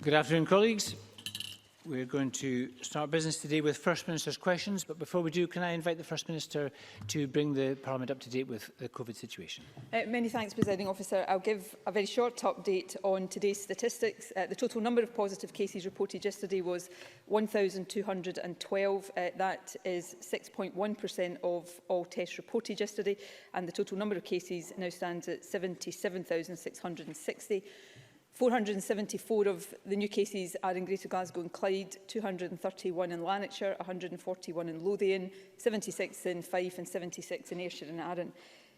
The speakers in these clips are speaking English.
Good afternoon, colleagues. We're going to start business today with First Minister's questions, but before we do, can I invite the First Minister to bring the Parliament up to date with the COVID situation? Many thanks, Presiding Officer. I'll give a very short update on today's statistics. The total number of positive cases reported yesterday was 1,212. That is 6.1% of all tests reported yesterday, and the total number of cases now stands at 77,660. 474 of the new cases are in Greater Glasgow and Clyde, 231 in Lanarkshire, 141 in Lothian, 76 in Fife and 76 in Ayrshire and Arran.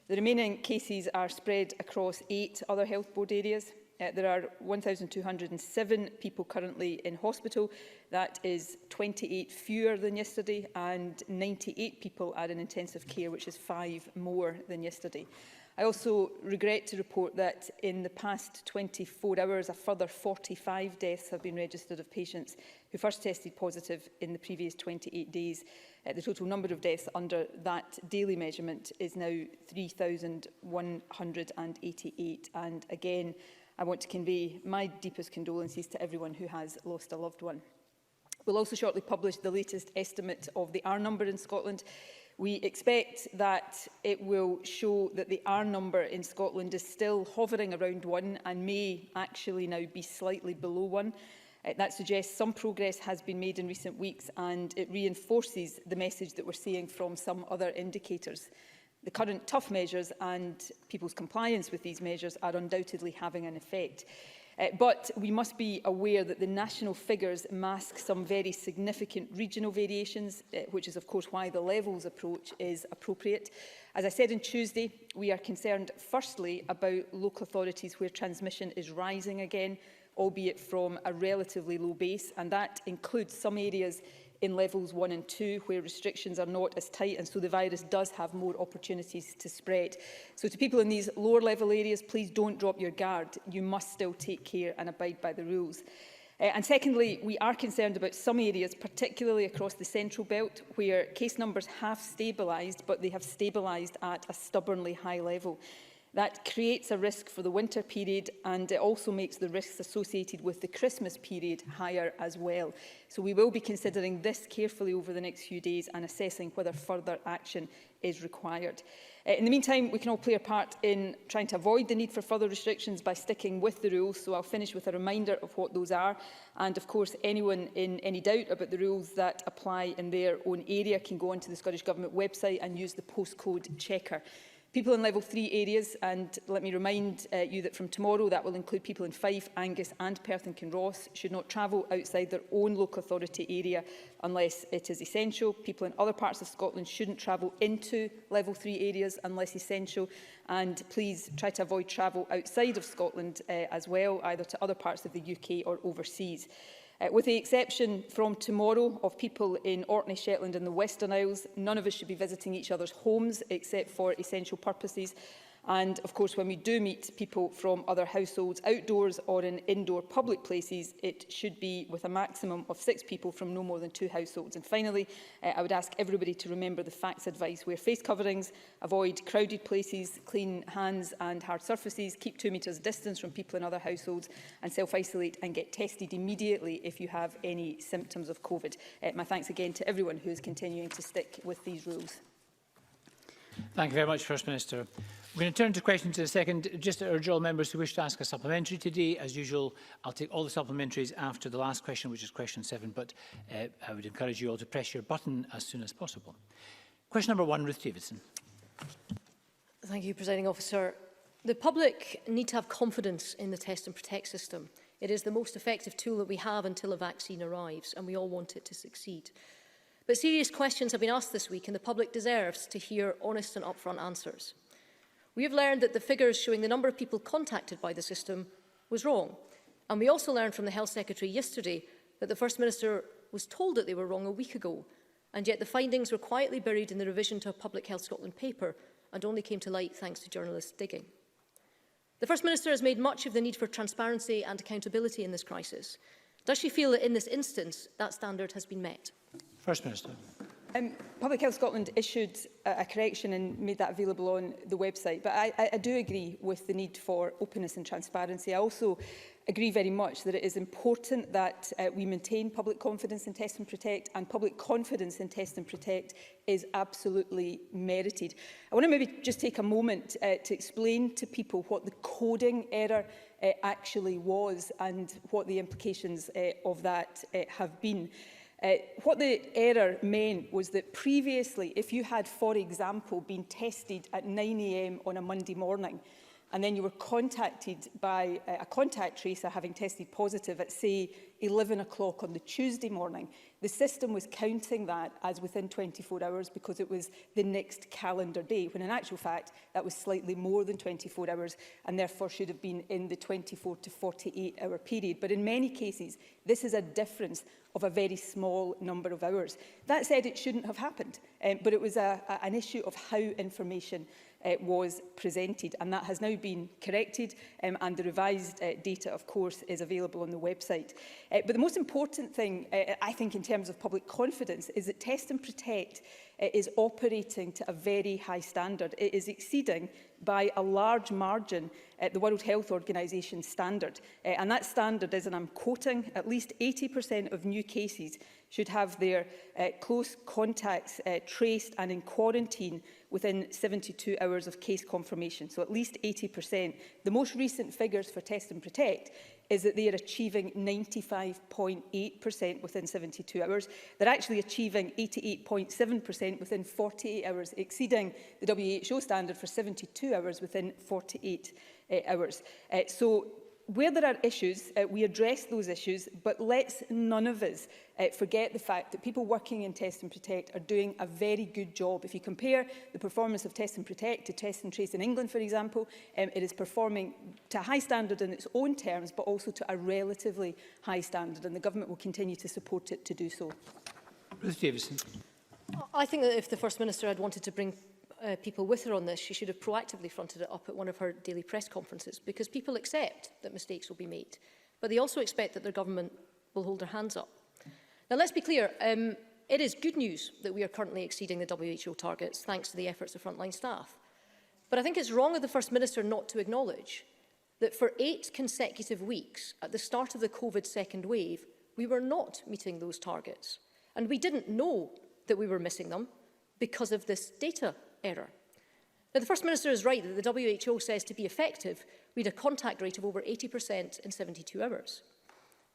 The remaining cases are spread across 8 other health board areas. There are 1,207 people currently in hospital. That is 28 fewer than yesterday, and 98 people are in intensive care, which is 5 more than yesterday. I also regret to report that in the past 24 hours, a further 45 deaths have been registered of patients who first tested positive in the previous 28 days. The total number of deaths under that daily measurement is now 3,188. And again, I want to convey my deepest condolences to everyone who has lost a loved one. We'll also shortly publish the latest estimate of the R number in Scotland. We expect that it will show that the R number in Scotland is still hovering around 1 and may actually now be slightly below 1. That suggests some progress has been made in recent weeks, and it reinforces the message that we're seeing from some other indicators. The current tough measures and people's compliance with these measures are undoubtedly having an effect. But we must be aware that the national figures mask some very significant regional variations, which is of course why the levels approach is appropriate. As I said on Tuesday, we are concerned firstly about local authorities where transmission is rising again, albeit from a relatively low base, and that includes some areas in levels 1 and 2 where restrictions are not as tight, and so the virus does have more opportunities to spread. So to people in these lower level areas, please don't drop your guard. You must still take care and abide by the rules. And secondly, we are concerned about some areas, particularly across the central belt, where case numbers have stabilised, but they have stabilised at a stubbornly high level. That creates a risk for the winter period, and it also makes the risks associated with the Christmas period higher as well. So we will be considering this carefully over the next few days and assessing whether further action is required. In the meantime, we can all play a part in trying to avoid the need for further restrictions by sticking with the rules. So I'll finish with a reminder of what those are. And of course, anyone in any doubt about the rules that apply in their own area can go onto the Scottish Government website and use the postcode checker. People in level 3 areas, and let me remind you that from tomorrow that will include people in Fife, Angus and Perth and Kinross, should not travel outside their own local authority area unless it is essential. People in other parts of Scotland shouldn't travel into level 3 areas unless essential, and please try to avoid travel outside of Scotland as well, either to other parts of the UK or overseas. With the exception from tomorrow of people in Orkney, Shetland and the Western Isles, none of us should be visiting each other's homes except for essential purposes. And of course, when we do meet people from other households outdoors or in indoor public places, it should be with a maximum of 6 people from no more than 2 households. And finally, I would ask everybody to remember the facts advice. Wear face coverings, avoid crowded places, clean hands and hard surfaces, keep 2 metres distance from people in other households, and self-isolate and get tested immediately if you have any symptoms of COVID. My thanks again to everyone who is continuing to stick with these rules. Thank you very much, First Minister. We're going to turn to questions in a second. Just to urge all members who wish to ask a supplementary today, as usual, I'll take all the supplementaries after the last question, which is question 7, but I would encourage you all to press your button as soon as possible. Question number 1, Ruth Davidson. Thank you, Presiding Officer. The public need to have confidence in the Test and Protect system. It is the most effective tool that we have until a vaccine arrives, and we all want it to succeed. But serious questions have been asked this week, and the public deserves to hear honest and upfront answers. We have learned that the figures showing the number of people contacted by the system was wrong. And we also learned from the Health Secretary yesterday that the First Minister was told that they were wrong a week ago, and yet the findings were quietly buried in the revision to a Public Health Scotland paper and only came to light thanks to journalists digging. The First Minister has made much of the need for transparency and accountability in this crisis. Does she feel that in this instance that standard has been met? First Minister. Public Health Scotland issued a correction and made that available on the website, but I do agree with the need for openness and transparency. I also agree very much that it is important that we maintain public confidence in Test and Protect, and public confidence in Test and Protect is absolutely merited. I want to maybe just take a moment to explain to people what the coding error actually was and what the implications of that have been. What the error meant was that previously, if you had, for example, been tested at 9 AM on a Monday morning, and then you were contacted by a contact tracer having tested positive at, say, 11 o'clock on the Tuesday morning, the system was counting that as within 24 hours because it was the next calendar day, when in actual fact that was slightly more than 24 hours and therefore should have been in the 24 to 48-hour period. But in many cases, this is a difference of a very small number of hours. That said, it shouldn't have happened, but it was an issue of how information was presented, and that has now been corrected, and the revised data, of course, is available on the website. But the most important thing, I think, in terms of public confidence is that Test and Protect is operating to a very high standard. It is exceeding by a large margin the World Health Organization standard. And that standard is, and I'm quoting, at least 80% of new cases should have their close contacts traced and in quarantine within 72 hours of case confirmation. So at least 80%. The most recent figures for Test and Protect is that they are achieving 95.8% within 72 hours. They're actually achieving 88.7% within 48 hours, exceeding the WHO standard for 72 hours within 48 hours. So where there are issues, we address those issues, but let's none of us forget the fact that people working in Test and Protect are doing a very good job. If you compare the performance of Test and Protect to Test and Trace in England, for example, it is performing to a high standard in its own terms, but also to a relatively high standard, and the government will continue to support it to do so. Ruth Davidson. I think that if the First Minister had wanted to bring people with her on this, she should have proactively fronted it up at one of her daily press conferences, because people accept that mistakes will be made, but they also expect that their government will hold their hands up. Now, let's be clear, it is good news that we are currently exceeding the WHO targets thanks to the efforts of frontline staff. But I think it's wrong of the First Minister not to acknowledge that for 8 consecutive weeks at the start of the COVID second wave, we were not meeting those targets. And we didn't know that we were missing them because of this data error. Now, the First Minister is right that the WHO says to be effective, we had a contact rate of over 80% in 72 hours.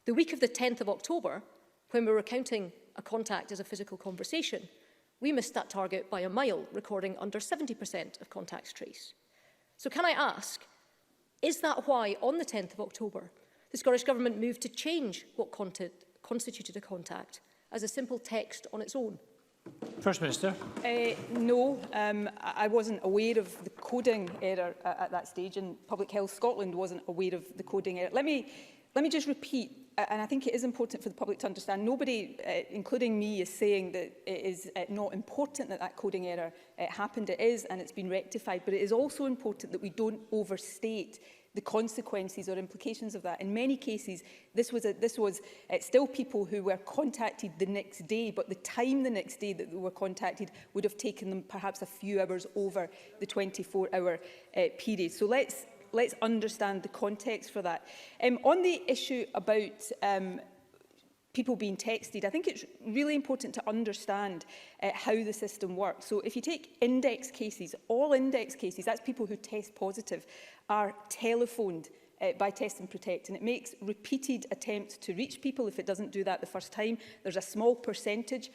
The week of the 10th of October, when we were counting a contact as a physical conversation, we missed that target by a mile, recording under 70% of contacts traced. So can I ask, is that why on the 10th of October, the Scottish Government moved to change what constituted a contact as a simple text on its own? First Minister. No, I wasn't aware of the coding error at that stage, and Public Health Scotland wasn't aware of the coding error. Let me just repeat, and I think it is important for the public to understand, nobody, including me, is saying that it is not important that that coding error happened. It is, and it's been rectified, but it is also important that we don't overstate the consequences or implications of that. In many cases, this was still people who were contacted the next day, but the time the next day that they were contacted would have taken them perhaps a few hours over the 24-hour period. So let's understand the context for that. On the issue about people being texted, I think it's really important to understand how the system works. So if you take index cases, all index cases, that's people who test positive, are telephoned by Test and Protect, and it makes repeated attempts to reach people if it doesn't do that the first time. There's a small percentage,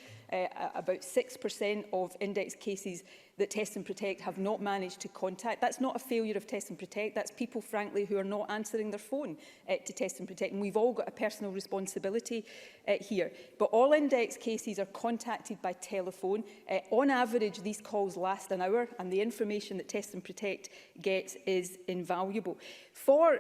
about 6% of index cases that Test and Protect have not managed to contact. That's not a failure of Test and Protect, that's people, frankly, who are not answering their phone to Test and Protect, and we've all got a personal responsibility here. But all index cases are contacted by telephone. On average, these calls last an hour, and the information that Test and Protect gets is invaluable. For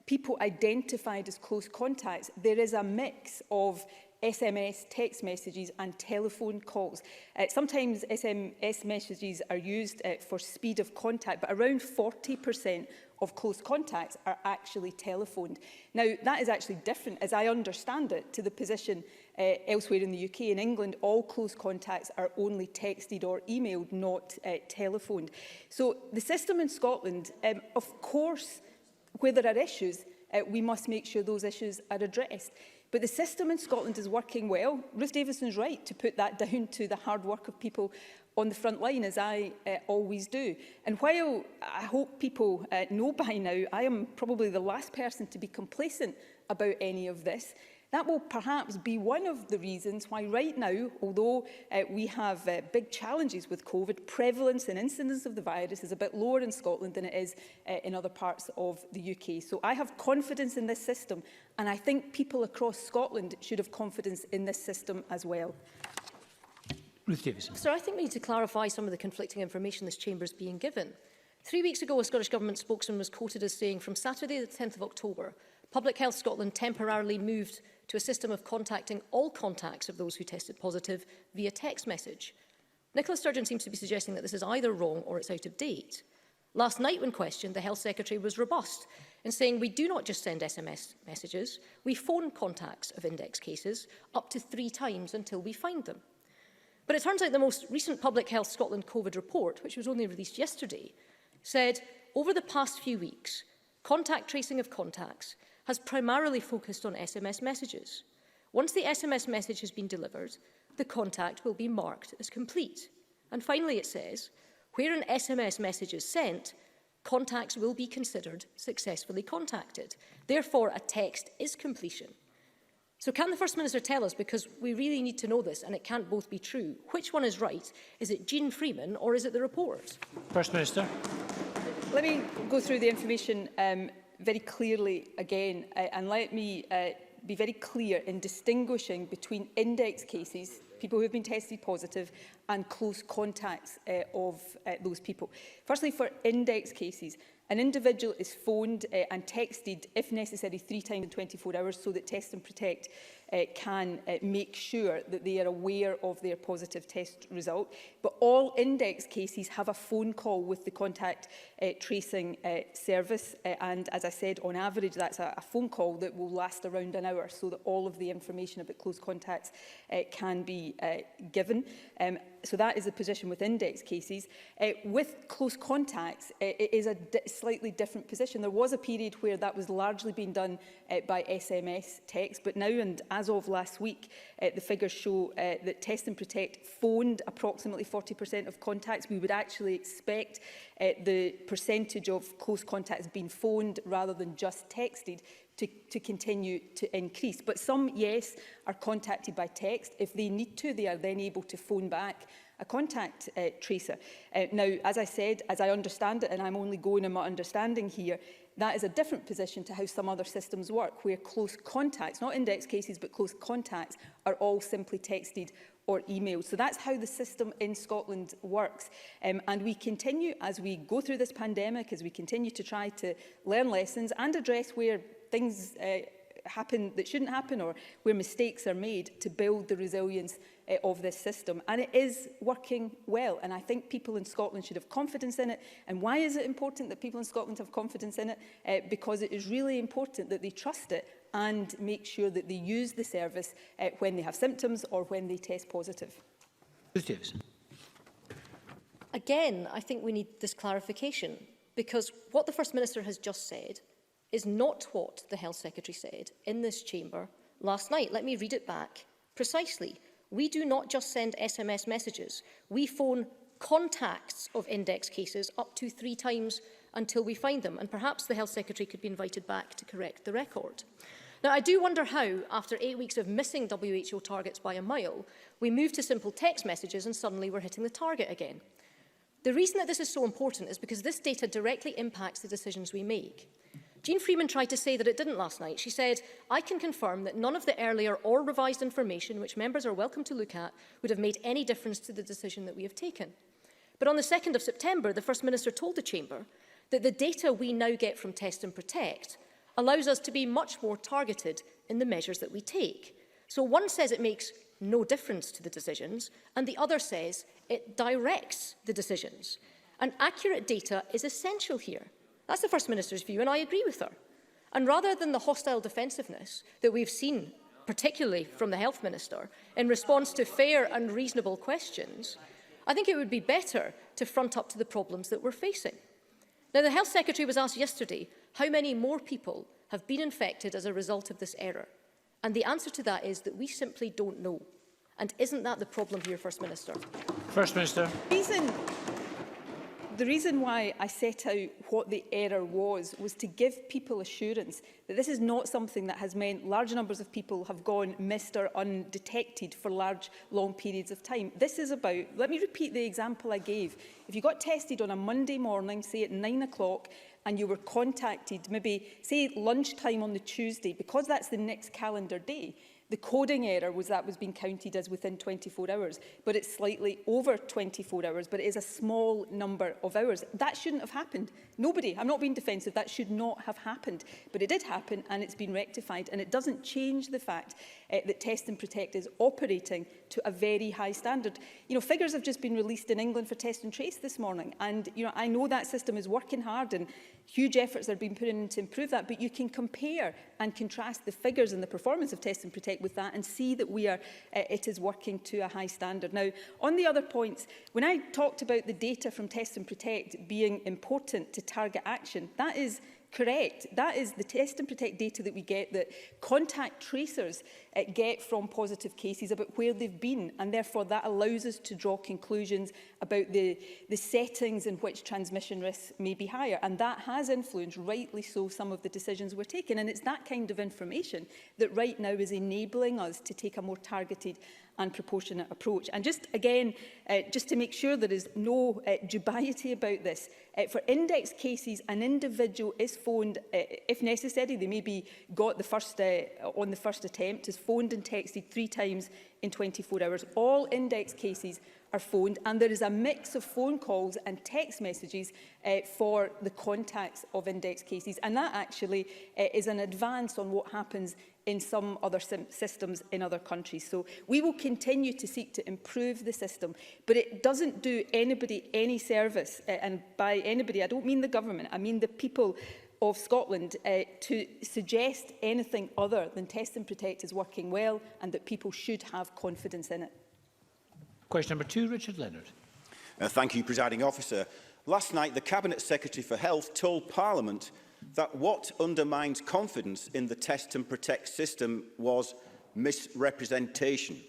people identified as close contacts, there is a mix of SMS, text messages and telephone calls. Sometimes SMS messages are used for speed of contact, but around 40% of close contacts are actually telephoned. Now, that is actually different, as I understand it, to the position elsewhere in the UK. In England, all close contacts are only texted or emailed, not telephoned. So the system in Scotland, of course, where there are issues, we must make sure those issues are addressed. But the system in Scotland is working well. Ruth Davidson's right to put that down to the hard work of people on the front line, as I always do. And while I hope people know by now, I am probably the last person to be complacent about any of this. That will perhaps be one of the reasons why right now, although we have big challenges with COVID, prevalence and incidence of the virus is a bit lower in Scotland than it is in other parts of the UK. So I have confidence in this system, and I think people across Scotland should have confidence in this system as well. Ruth Davidson. Sir, I think we need to clarify some of the conflicting information this chamber is being given. 3 weeks ago, a Scottish Government spokesman was quoted as saying, from Saturday the 10th of October, Public Health Scotland temporarily moved to a system of contacting all contacts of those who tested positive via text message. Nicola Sturgeon seems to be suggesting that this is either wrong or it's out of date. Last night, when questioned, the Health Secretary was robust in saying we do not just send SMS messages, we phone contacts of index cases up to 3 times until we find them. But it turns out the most recent Public Health Scotland COVID report, which was only released yesterday, said over the past few weeks, contact tracing of contacts has primarily focused on SMS messages. Once the SMS message has been delivered, the contact will be marked as complete. And finally, it says, where an SMS message is sent, contacts will be considered successfully contacted. Therefore, a text is completion. So can the First Minister tell us, because we really need to know this and it can't both be true, which one is right? Is it Jean Freeman or is it the report? First Minister. Let me go through the information very clearly again, and let me be very clear in distinguishing between index cases, people who have been tested positive, and close contacts of those people. Firstly, for index cases, an individual is phoned and texted, if necessary, 3 times in 24 hours so that Test and Protect can make sure that they are aware of their positive test result. But all index cases have a phone call with the contact tracing service. And as I said, on average, that's a phone call that will last around an hour so that all of the information about close contacts can be given. So that is the position with index cases. With close contacts, it is a slightly different position. There was a period where that was largely being done by SMS text, but now, and as of last week, the figures show that Test and Protect phoned approximately 40% of contacts. We would actually expect the percentage of close contacts being phoned rather than just texted to continue to increase. But some, yes, are contacted by text. If they need to, they are then able to phone back a contact tracer. Now, as I said, as I understand it, and I'm only going on my understanding here, that is a different position to how some other systems work, where close contacts, not index cases, but close contacts, are all simply texted or emailed. So that's how the system in Scotland works. And we continue, as we go through this pandemic, as we continue to try to learn lessons and address where things happen that shouldn't happen or where mistakes are made, to build the resilience of this system. And it is working well. And I think people in Scotland should have confidence in it. And why is it important that people in Scotland have confidence in it? Because it is really important that they trust it and make sure that they use the service when they have symptoms or when they test positive. Ruth Davidson. Again, I think we need this clarification, because what the First Minister has just said is not what the Health Secretary said in this chamber last night. Let me read it back precisely. We do not just send SMS messages. We phone contacts of index cases up to 3 times until we find them. And perhaps the Health Secretary could be invited back to correct the record. Now, I do wonder how, after 8 weeks of missing WHO targets by a mile, we moved to simple text messages and suddenly we're hitting the target again. The reason that this is so important is because this data directly impacts the decisions we make. Jean Freeman tried to say that it didn't last night. She said, I can confirm that none of the earlier or revised information, which members are welcome to look at, would have made any difference to the decision that we have taken. But on the 2nd of September, the First Minister told the Chamber that the data we now get from Test and Protect allows us to be much more targeted in the measures that we take. So one says it makes no difference to the decisions, and the other says it directs the decisions. And accurate data is essential here. That's the First Minister's view, and I agree with her. And rather than the hostile defensiveness that we've seen, particularly from the Health Minister, in response to fair and reasonable questions, I think it would be better to front up to the problems that we're facing. Now, the Health Secretary was asked yesterday how many more people have been infected as a result of this error? And the answer to that is that we simply don't know. And isn't that the problem here, First Minister? First Minister. The reason why I set out what the error was to give people assurance that this is not something that has meant large numbers of people have gone missed or undetected for long periods of time. This is about, let me repeat the example I gave. If you got tested on a Monday morning, say at 9 o'clock, and you were contacted maybe, say, lunchtime on the Tuesday, because that's the next calendar day, the coding error was that was being counted as within 24 hours, but it's slightly over 24 hours, but it is a small number of hours. That shouldn't have happened. Nobody, I'm not being defensive, that should not have happened. But it did happen and it's been rectified. And it doesn't change the fact that Test and Protect is operating to a very high standard. You know, figures have just been released in England for Test and Trace this morning. And, you know, I know that system is working hard and huge efforts are being put in to improve that, but you can compare and contrast the figures and the performance of Test and Protect with that and see that it is working to a high standard. Now, on the other points, when I talked about the data from Test and Protect being important to target action, that is correct. That is the Test and Protect data that we get, that contact tracers get from positive cases about where they've been, and therefore that allows us to draw conclusions about the settings in which transmission risks may be higher, and that has influenced, rightly so, some of the decisions we're taking. And it's that kind of information that right now is enabling us to take a more targeted and proportionate approach. And just again, just to make sure there is no dubiety about this, for index cases, an individual is phoned, if necessary, they may be got the first, on the first attempt, is phoned and texted 3 times in 24 hours. All index cases are phoned, and there is a mix of phone calls and text messages for the contacts of index cases. And that actually is an advance on what happens in some other systems in other countries. So we will continue to seek to improve the system, but it doesn't do anybody any service, and by anybody I don't mean the government, I mean the people of Scotland, to suggest anything other than Test and Protect is working well and that people should have confidence in it. Question number 2, Richard Leonard. Thank you, Presiding Officer. Last night, the Cabinet Secretary for Health told Parliament that what undermines confidence in the Test and Protect system was misrepresentation.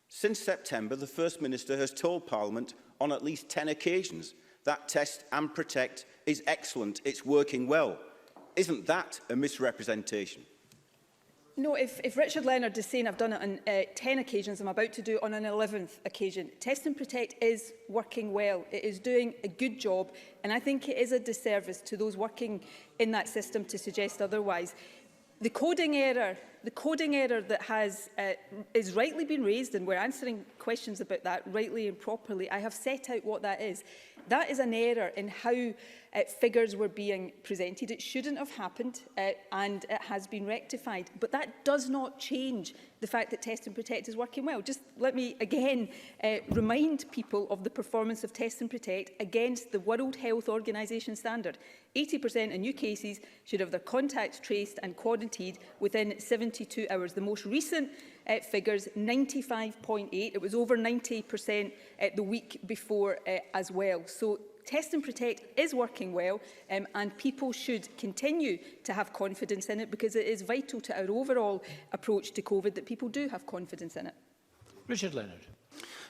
Since September, the First Minister has told Parliament on at least 10 occasions that Test and Protect is excellent, it's working well. Isn't that a misrepresentation? No, if Richard Leonard is saying I've done it on 10 occasions, I'm about to do it on an 11th occasion. Test and Protect is working well. It is doing a good job, and I think it is a disservice to those working in that system to suggest otherwise. The coding error that is rightly been raised, and we're answering questions about that rightly and properly, I have set out what that is. That is an error in how figures were being presented. It shouldn't have happened, and it has been rectified. But that does not change the fact that Test and Protect is working well. Just let me again remind people of the performance of Test and Protect against the World Health Organization standard. 80% of new cases should have their contacts traced and quarantined within 72 hours. The most recent figures, 95.8. It was over 90% the week before as well. So Test and Protect is working well, and people should continue to have confidence in it, because it is vital to our overall approach to COVID that people do have confidence in it. Richard Leonard.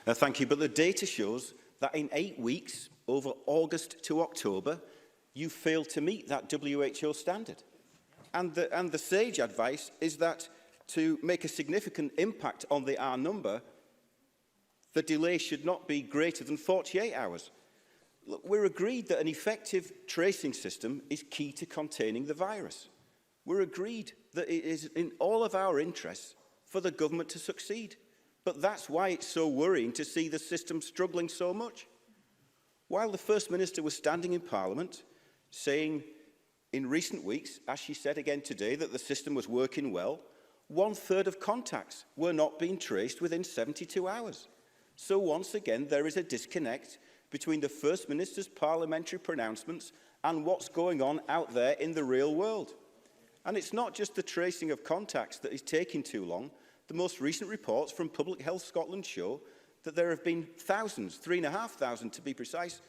Thank you. But the data shows that in 8 weeks, over August to October, you failed to meet that WHO standard. And the sage advice is that to make a significant impact on the R number, the delay should not be greater than 48 hours. Look, we're agreed that an effective tracing system is key to containing the virus. We're agreed that it is in all of our interests for the government to succeed. But that's why it's so worrying to see the system struggling so much. While the First Minister was standing in Parliament saying in recent weeks, as she said again today, that the system was working well, 1/3 of contacts were not being traced within 72 hours. So once again, there is a disconnect between the First Minister's parliamentary pronouncements and what's going on out there in the real world. And it's not just the tracing of contacts that is taking too long. The most recent reports from Public Health Scotland show that there have been thousands, 3,500 to be precise,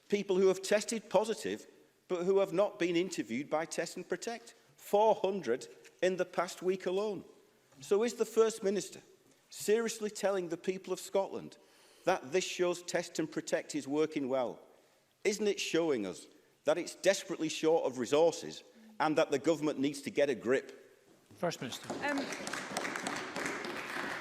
people who have tested positive but who have not been interviewed by Test and Protect. 400 in the past week alone. So is the First Minister seriously telling the people of Scotland that this shows Test and Protect is working well? Isn't it showing us that it's desperately short of resources and that the government needs to get a grip? First Minister.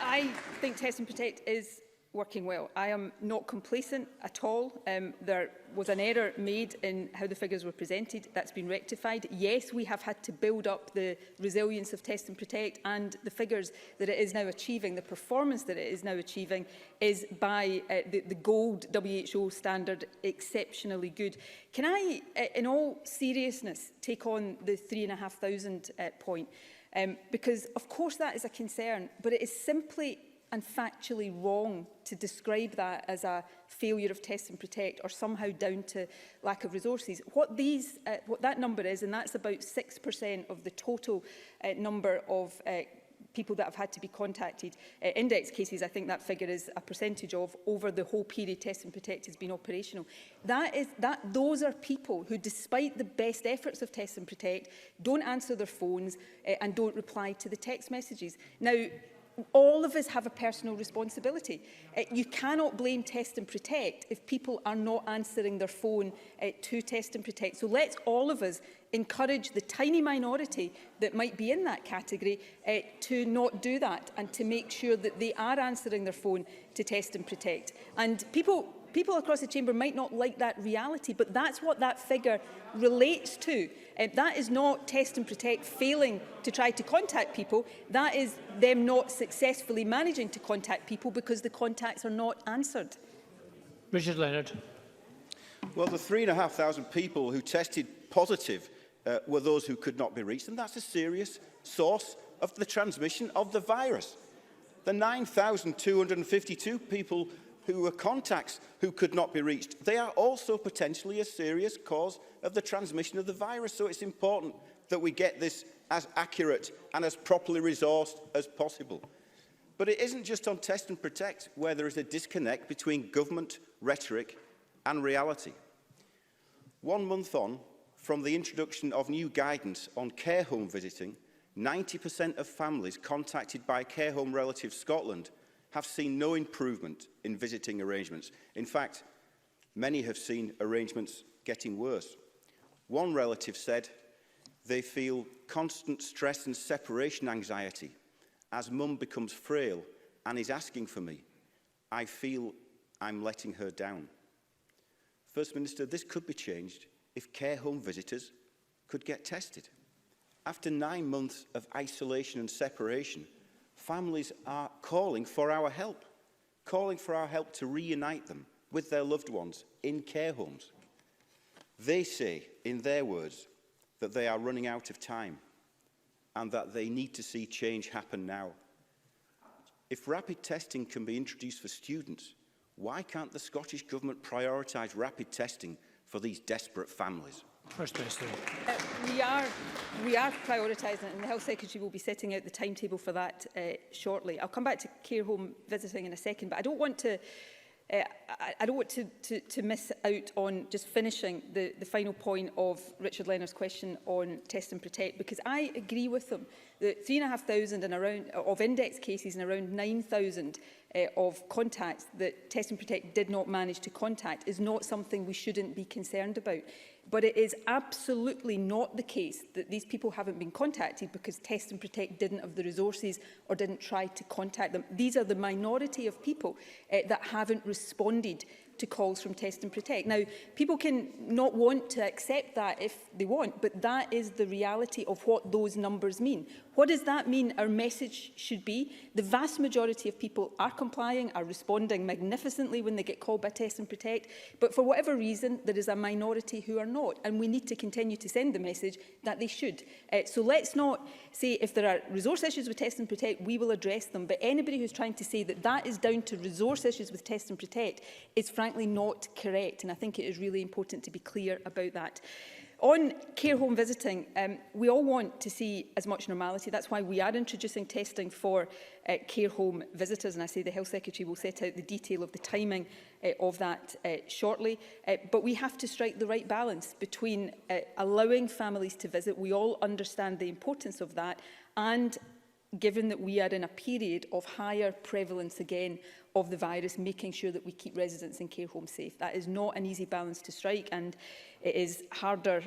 I think Test and Protect is working well. I am not complacent at all. There was an error made in how the figures were presented. That's been rectified. Yes, we have had to build up the resilience of Test and Protect, and the figures that it is now achieving, the performance that it is now achieving, is by the gold WHO standard exceptionally good. Can I, in all seriousness, take on the 3,500 point? Because, of course, that is a concern, but it is simply and factually wrong to describe that as a failure of Test and Protect or somehow down to lack of resources. What that number is, and that's about 6% of the total number of people that have had to be contacted. Index cases, I think that figure is a percentage of over the whole period Test and Protect has been operational. Those are people who, despite the best efforts of Test and Protect, don't answer their phones and don't reply to the text messages. Now, all of us have a personal responsibility. You cannot blame Test and Protect if people are not answering their phone to Test and Protect. So let's all of us encourage the tiny minority that might be in that category to not do that and to make sure that they are answering their phone to Test and Protect. And people across the chamber might not like that reality, but that's what that figure relates to. That is not Test and Protect failing to try to contact people. That is them not successfully managing to contact people because the contacts are not answered. Richard Leonard. Well, the 3,500 people who tested positive were those who could not be reached, and that's a serious source of the transmission of the virus. The 9,252 people who were contacts who could not be reached, they are also potentially a serious cause of the transmission of the virus. So it's important that we get this as accurate and as properly resourced as possible. But it isn't just on Test and Protect where there is a disconnect between government rhetoric and reality. 1 month on from the introduction of new guidance on care home visiting, 90% of families contacted by Care Home Relatives Scotland have seen no improvement in visiting arrangements. In fact, many have seen arrangements getting worse. One relative said they feel constant stress and separation anxiety as mum becomes frail and is asking for me. I feel I'm letting her down. First Minister, this could be changed if care home visitors could get tested. After 9 months of isolation and separation, families are calling for our help to reunite them with their loved ones in care homes. They say, in their words, that they are running out of time and that they need to see change happen now. If rapid testing can be introduced for students, why can't the Scottish Government prioritise rapid testing for these desperate families? First Minister. We are prioritising it, and the Health Secretary will be setting out the timetable for that shortly. I'll come back to care home visiting in a second, but I don't want to miss out on just finishing the final point of Richard Leonard's question on Test and Protect, because I agree with him that 3,500 and around of index cases and around 9,000 of contacts that Test and Protect did not manage to contact is not something we shouldn't be concerned about. But it is absolutely not the case that these people haven't been contacted because Test and Protect didn't have the resources or didn't try to contact them. These are the minority of people that haven't responded to calls from Test and Protect. Now, people can not want to accept that if they want, but that is the reality of what those numbers mean. What does that mean our message should be? The vast majority of people are complying, are responding magnificently when they get called by Test and Protect, but for whatever reason, there is a minority who are not, and we need to continue to send the message that they should. So let's not say if there are resource issues with Test and Protect, we will address them, but anybody who's trying to say that that is down to resource issues with Test and Protect is frankly not correct, and I think it is really important to be clear about that. On care home visiting, we all want to see as much normality. That's why we are introducing testing for care home visitors. And I say the Health Secretary will set out the detail of the timing of that shortly. But we have to strike the right balance between allowing families to visit. We all understand the importance of that. And given that we are in a period of higher prevalence again of the virus, making sure that we keep residents in care homes safe. That is not an easy balance to strike, and it is harder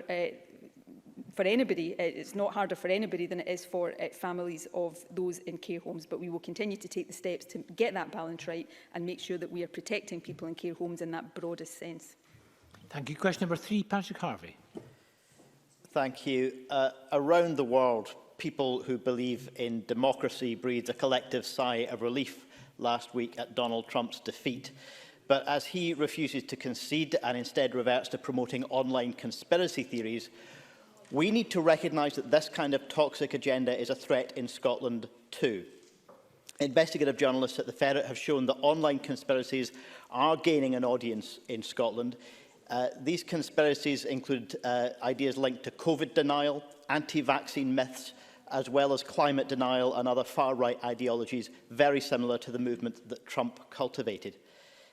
for anybody. It's not harder for anybody than it is for families of those in care homes. But we will continue to take the steps to get that balance right and make sure that we are protecting people in care homes in that broadest sense. Thank you. Question number 3, Patrick Harvey. Thank you. Around the world, people who believe in democracy breathed a collective sigh of relief last week at Donald Trump's defeat. But as he refuses to concede and instead reverts to promoting online conspiracy theories, we need to recognise that this kind of toxic agenda is a threat in Scotland too. Investigative journalists at the Ferret have shown that online conspiracies are gaining an audience in Scotland. These conspiracies include ideas linked to COVID denial, anti-vaccine myths, as well as climate denial and other far-right ideologies very similar to the movement that Trump cultivated.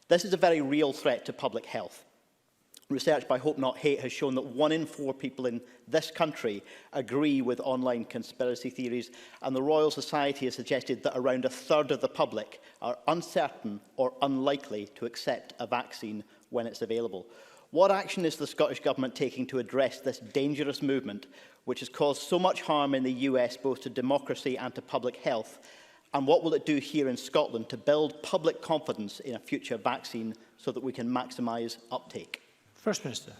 This is a very real threat to public health. Research by Hope Not Hate has shown that 1 in 4 people in this country agree with online conspiracy theories, and the Royal Society has suggested that around 1/3 of the public are uncertain or unlikely to accept a vaccine when it's available. What action is the Scottish Government taking to address this dangerous movement, which has caused so much harm in the US, both to democracy and to public health? And what will it do here in Scotland to build public confidence in a future vaccine so that we can maximise uptake? First Minister.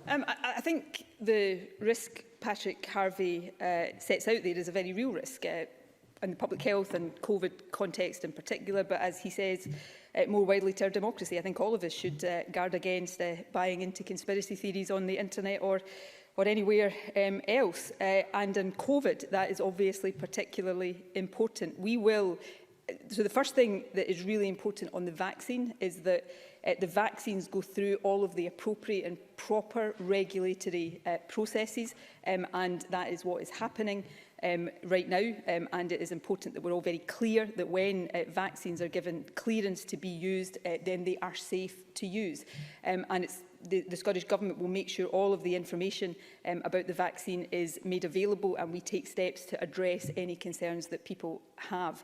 I think the risk Patrick Harvey sets out there is a very real risk in the public health and COVID context in particular, but as he says, more widely to our democracy. I think all of us should guard against buying into conspiracy theories on the internet or anywhere else. And in COVID, that is obviously particularly important. So the first thing that is really important on the vaccine is that the vaccines go through all of the appropriate and proper regulatory processes, and that is what is happening right now. And it is important that we're all very clear that when vaccines are given clearance to be used, then they are safe to use. And it's the Scottish Government will make sure all of the information about the vaccine is made available, and we take steps to address any concerns that people have.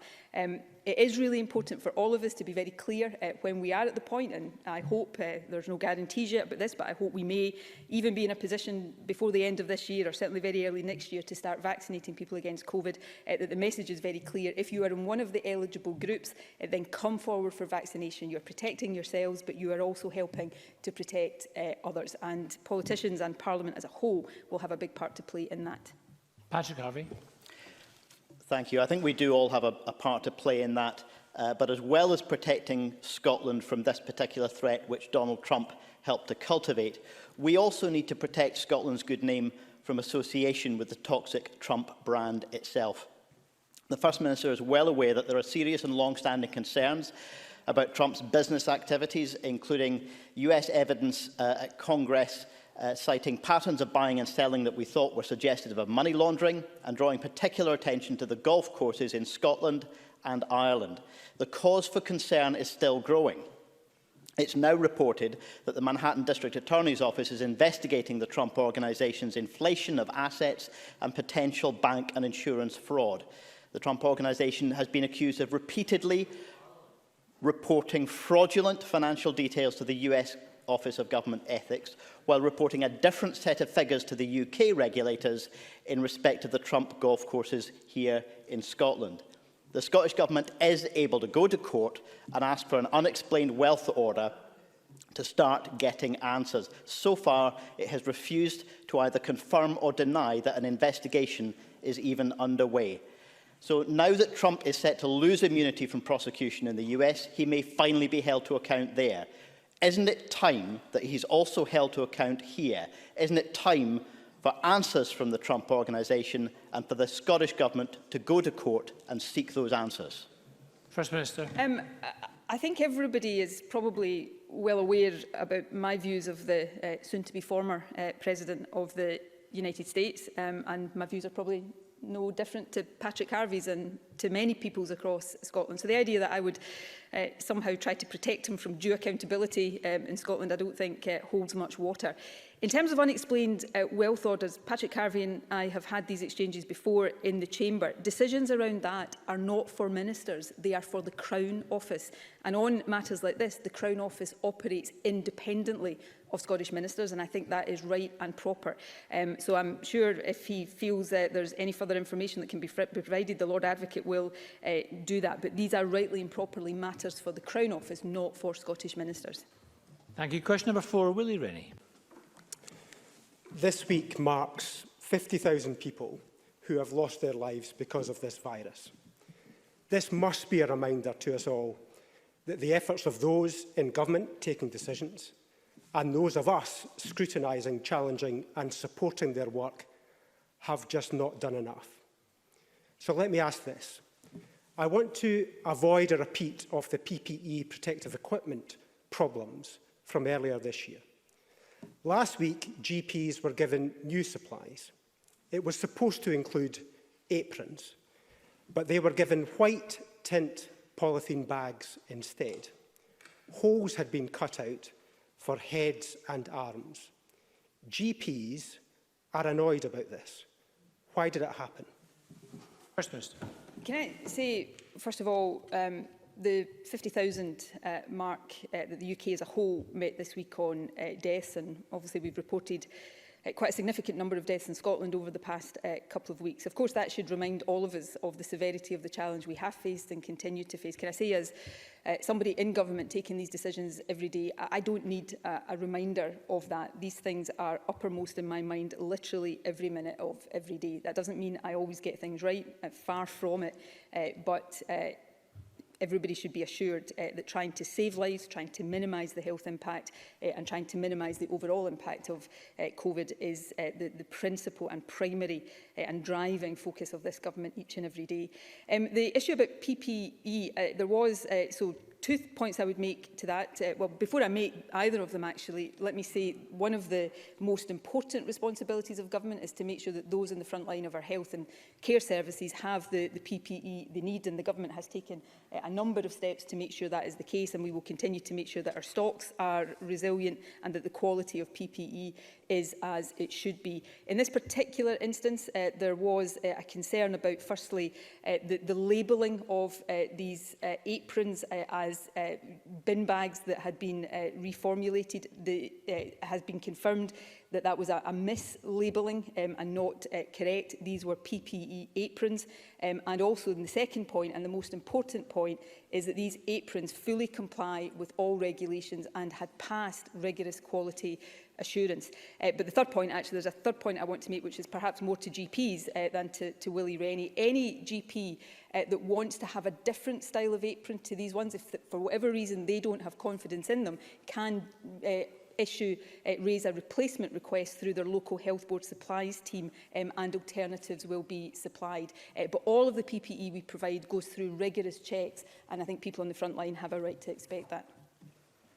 It is really important for all of us to be very clear when we are at the point, and I hope there's no guarantees yet about this, but I hope we may even be in a position before the end of this year, or certainly very early next year, to start vaccinating people against COVID, that the message is very clear. If you are in one of the eligible groups, then come forward for vaccination. You're protecting yourselves, but you are also helping to protect others. And politicians and Parliament as a whole will have a big part to play in that. Patrick Harvey. Thank you. I think we do all have a part to play in that. But as well as protecting Scotland from this particular threat, which Donald Trump helped to cultivate, we also need to protect Scotland's good name from association with the toxic Trump brand itself. The First Minister is well aware that there are serious and long-standing concerns about Trump's business activities, including US evidence at Congress citing patterns of buying and selling that we thought were suggestive of money laundering, and drawing particular attention to the golf courses in Scotland and Ireland. The cause for concern is still growing. It's now reported that the Manhattan District Attorney's Office is investigating the Trump Organisation's inflation of assets and potential bank and insurance fraud. The Trump Organisation has been accused of repeatedly reporting fraudulent financial details to the US Office of Government Ethics, while reporting a different set of figures to the UK regulators in respect of the Trump golf courses here in Scotland. The Scottish Government is able to go to court and ask for an unexplained wealth order to start getting answers. So far, it has refused to either confirm or deny that an investigation is even underway. So now that Trump is set to lose immunity from prosecution in the US, he may finally be held to account there. Isn't it time that he's also held to account here? Isn't it time for answers from the Trump Organisation and for the Scottish Government to go to court and seek those answers? First Minister. I think everybody is probably well aware about my views of the soon-to-be former President of the United States, and my views are probably no different to Patrick Harvey's and to many people's across Scotland. So the idea that I would somehow try to protect him from due accountability in Scotland, I don't think holds much water. In terms of unexplained wealth orders, Patrick Harvey and I have had these exchanges before in the Chamber. Decisions around that are not for ministers, they are for the Crown Office. And on matters like this, the Crown Office operates independently of Scottish ministers, and I think that is right and proper. So I'm sure if he feels that there's any further information that can be provided, the Lord Advocate will do that. But these are rightly and properly matters for the Crown Office, not for Scottish ministers. Thank you. Question number 4, Willie Rennie. This week marks 50,000 people who have lost their lives because of this virus. This must be a reminder to us all that the efforts of those in government taking decisions and those of us scrutinising, challenging and supporting their work have just not done enough. So let me ask this. I want to avoid a repeat of the PPE protective equipment problems from earlier this year. Last week, GPs were given new supplies. It was supposed to include aprons, but they were given white tint polythene bags instead. Holes had been cut out for heads and arms. GPs are annoyed about this. Why did it happen? First Minister. Can I say, first of all, the 50,000 mark that the UK as a whole met this week on deaths, and obviously we've reported quite a significant number of deaths in Scotland over the past couple of weeks. Of course, that should remind all of us of the severity of the challenge we have faced and continue to face. Can I say, as somebody in government taking these decisions every day, I don't need a reminder of that. These things are uppermost in my mind literally every minute of every day. That doesn't mean I always get things right, far from it, but everybody should be assured that trying to save lives, trying to minimise the health impact and trying to minimise the overall impact of COVID is the principal and primary and driving focus of this government each and every day. The issue about PPE, there was, so 2 points I would make to that. Well, before I make either of them, actually, let me say one of the most important responsibilities of government is to make sure that those in the front line of our health and care services have the PPE they need, and the government has taken a number of steps to make sure that is the case, and we will continue to make sure that our stocks are resilient and that the quality of PPE is as it should be. In this particular instance, there was a concern about, firstly, the labelling of these aprons as bin bags that had been reformulated. It has been confirmed that that was a mislabelling and not correct. These were PPE aprons. And also, in the second point, and the most important point, is that these aprons fully comply with all regulations and had passed rigorous quality assurance. But the third point, actually, there's a third point I want to make, which is perhaps more to GPs than to Willie Rennie. Any GP that wants to have a different style of apron to these ones, if for whatever reason they don't have confidence in them, can raise a replacement request through their local health board supplies team, and alternatives will be supplied. But all of the PPE we provide goes through rigorous checks, and I think people on the front line have a right to expect that.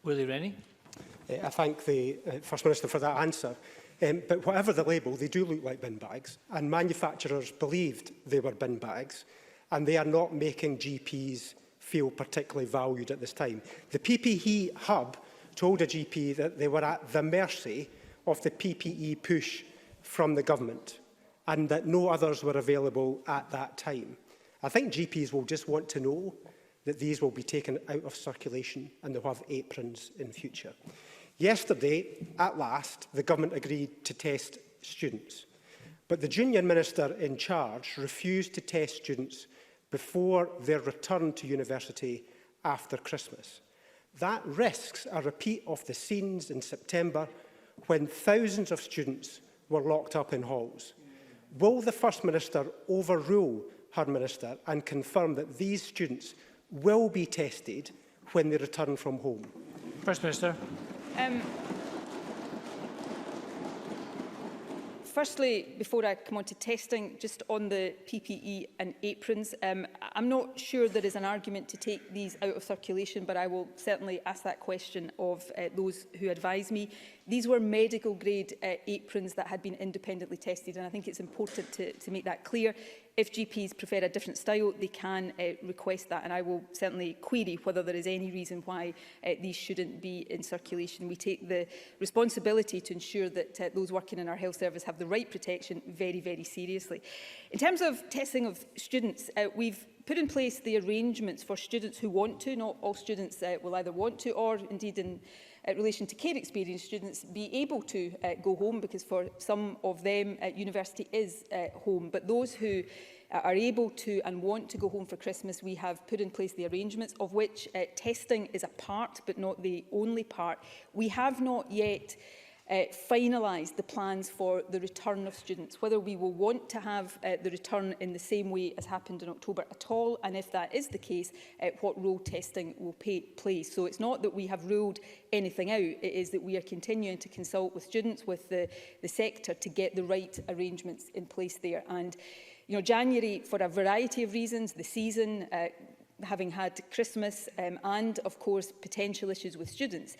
Willie Rennie. I thank the First Minister for that answer. But whatever the label, they do look like bin bags, and manufacturers believed they were bin bags, and they are not making GPs feel particularly valued at this time. The PPE hub told a GP that they were at the mercy of the PPE push from the government and that no others were available at that time. I think GPs will just want to know that these will be taken out of circulation and they'll have aprons in future. Yesterday, at last, the government agreed to test students, but the junior minister in charge refused to test students before their return to university after Christmas. That risks a repeat of the scenes in September when thousands of students were locked up in halls. Will the First Minister overrule her minister and confirm that these students will be tested when they return from home? firstly, before I come on to testing, just on the PPE and aprons, I'm not sure there is an argument to take these out of circulation, but I will certainly ask that question of those who advise me. These were medical grade aprons that had been independently tested, and I think it's important to make that clear. If GPs prefer a different style, they can request that, and I will certainly query whether there is any reason why these shouldn't be in circulation. We take the responsibility to ensure that those working in our health service have the right protection very, very seriously. In terms of testing of students, we've put in place the arrangements for students who want to. Not all students will either want to, or indeed in relation to care experience students, be able to go home, because for some of them university is home. But those who are able to and want to go home for Christmas, we have put in place the arrangements, of which testing is a part but not the only part. We have not yet finalised the plans for the return of students, whether we will want to have the return in the same way as happened in October at all, and if that is the case, what role testing will play. So it's not that we have ruled anything out, it is that we are continuing to consult with students, with the sector, to get the right arrangements in place there. And you know, January, for a variety of reasons, the season, having had Christmas and of course potential issues with students,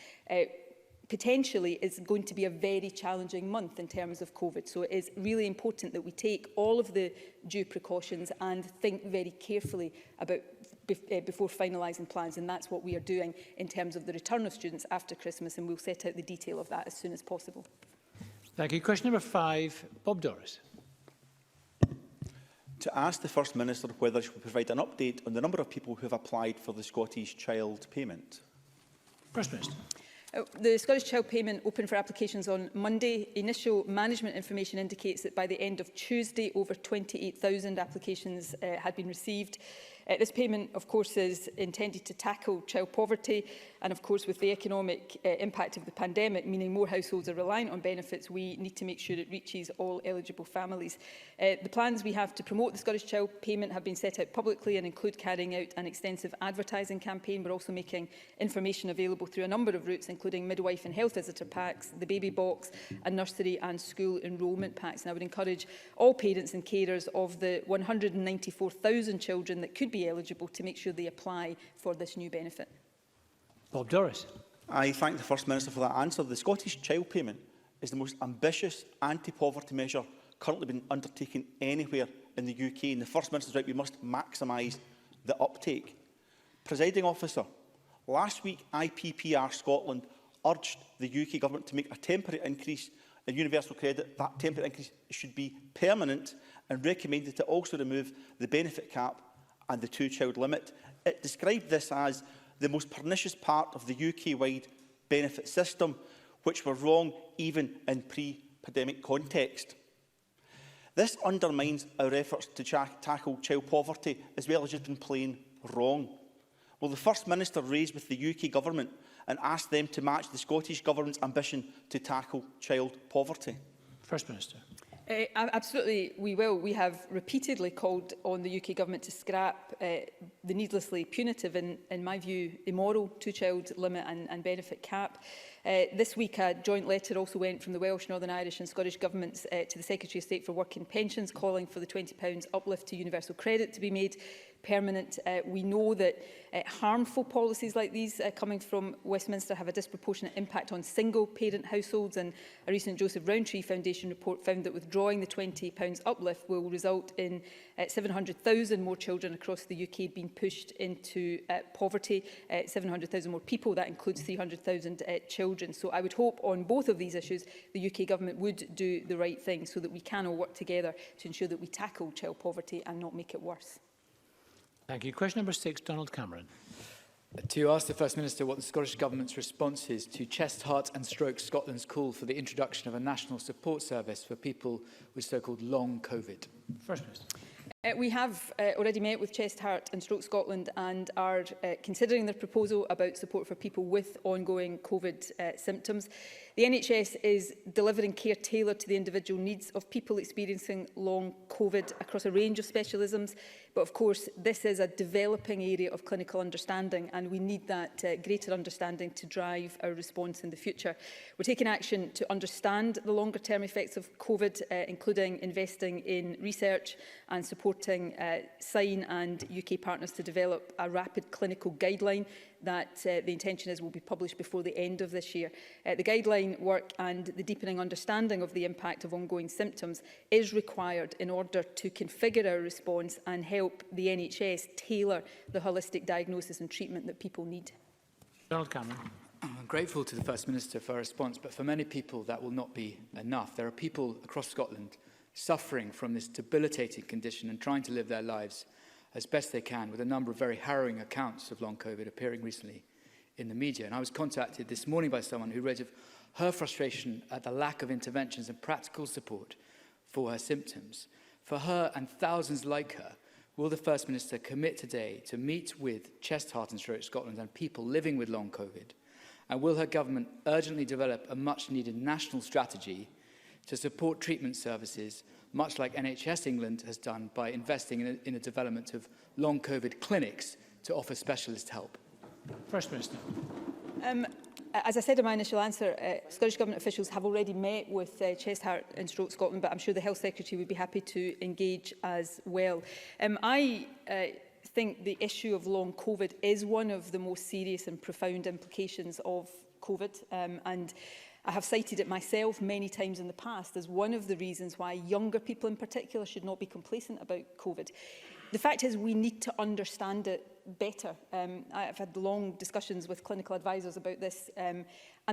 potentially is going to be a very challenging month in terms of COVID. So it is really important that we take all of the due precautions and think very carefully about before finalising plans, and that's what we are doing in terms of the return of students after Christmas, and we'll set out the detail of that as soon as possible. Thank you. Question number 5, Bob Doris. To ask the First Minister whether she will provide an update on the number of people who have applied for the Scottish Child Payment. First Minister. The Scottish Child Payment opened for applications on Monday. Initial management information indicates that by the end of Tuesday, over 28,000 applications had been received. This payment, of course, is intended to tackle child poverty, and of course, with the economic impact of the pandemic, meaning more households are reliant on benefits, we need to make sure it reaches all eligible families. The plans we have to promote the Scottish Child Payment have been set out publicly and include carrying out an extensive advertising campaign. We're also making information available through a number of routes, including midwife and health visitor packs, the baby box, and nursery and school enrolment packs. And I would encourage all parents and carers of the 194,000 children that could be eligible to make sure they apply for this new benefit. Bob Doris. I thank the First Minister for that answer. The Scottish Child Payment is the most ambitious anti-poverty measure currently being undertaken anywhere in the UK, and the First Minister is right, we must maximise the uptake. Presiding Officer, last week IPPR Scotland urged the UK Government to make a temporary increase in universal credit. That temporary increase should be permanent, and recommended to also remove the benefit cap and the two-child limit. It described this as the most pernicious part of the UK-wide benefit system, which were wrong even in pre-pandemic context. This undermines our efforts to tackle child poverty, as well as just been plain wrong. Will the First Minister raise with the UK Government and ask them to match the Scottish Government's ambition to tackle child poverty? First Minister. Absolutely, we will. We have repeatedly called on the UK Government to scrap the needlessly punitive and, in my view, immoral two-child limit and benefit cap. This week, a joint letter also went from the Welsh, Northern Irish and Scottish Governments to the Secretary of State for Work and Pensions, calling for the £20 uplift to universal credit to be made permanent. We know that harmful policies like these coming from Westminster have a disproportionate impact on single-parent households, and a recent Joseph Rowntree Foundation report found that withdrawing the £20 uplift will result in 700,000 more children across the UK being pushed into poverty, 700,000 more people, that includes 300,000 children. So I would hope on both of these issues the UK Government would do the right thing, so that we can all work together to ensure that we tackle child poverty and not make it worse. Thank you. Question number 6, Donald Cameron. To ask the First Minister what the Scottish Government's response is to Chest, Heart and Stroke Scotland's call for the introduction of a national support service for people with so-called long COVID. First Minister. We have already met with Chest, Heart and Stroke Scotland and are considering their proposal about support for people with ongoing COVID symptoms. The NHS is delivering care tailored to the individual needs of people experiencing long COVID across a range of specialisms. But of course, this is a developing area of clinical understanding, and we need that greater understanding to drive our response in the future. We're taking action to understand the longer-term effects of COVID, including investing in research and supporting SIGN and UK partners to develop a rapid clinical guideline that the intention is will be published before the end of this year. The guideline work and the deepening understanding of the impact of ongoing symptoms is required in order to configure our response and help the NHS tailor the holistic diagnosis and treatment that people need. Donald Cameron. I'm grateful to the First Minister for her response, but for many people that will not be enough. There are people across Scotland suffering from this debilitating condition and trying to live their lives as best they can, with a number of very harrowing accounts of long COVID appearing recently in the media. And I was contacted this morning by someone who wrote of her frustration at the lack of interventions and practical support for her symptoms. For her and thousands like her, will the First Minister commit today to meet with Chest, Heart and Stroke Scotland and people living with long COVID? And will her government urgently develop a much-needed national strategy to support treatment services, much like NHS England has done by investing in the development of long COVID clinics to offer specialist help? First Minister. As I said in my initial answer, Scottish Government officials have already met with Chest, Heart and Stroke Scotland, but I'm sure the Health Secretary would be happy to engage as well. I think the issue of long COVID is one of the most serious and profound implications of COVID, and I have cited it myself many times in the past as one of the reasons why younger people in particular should not be complacent about COVID. The fact is we need to understand it better. I've had long discussions with clinical advisors about this, and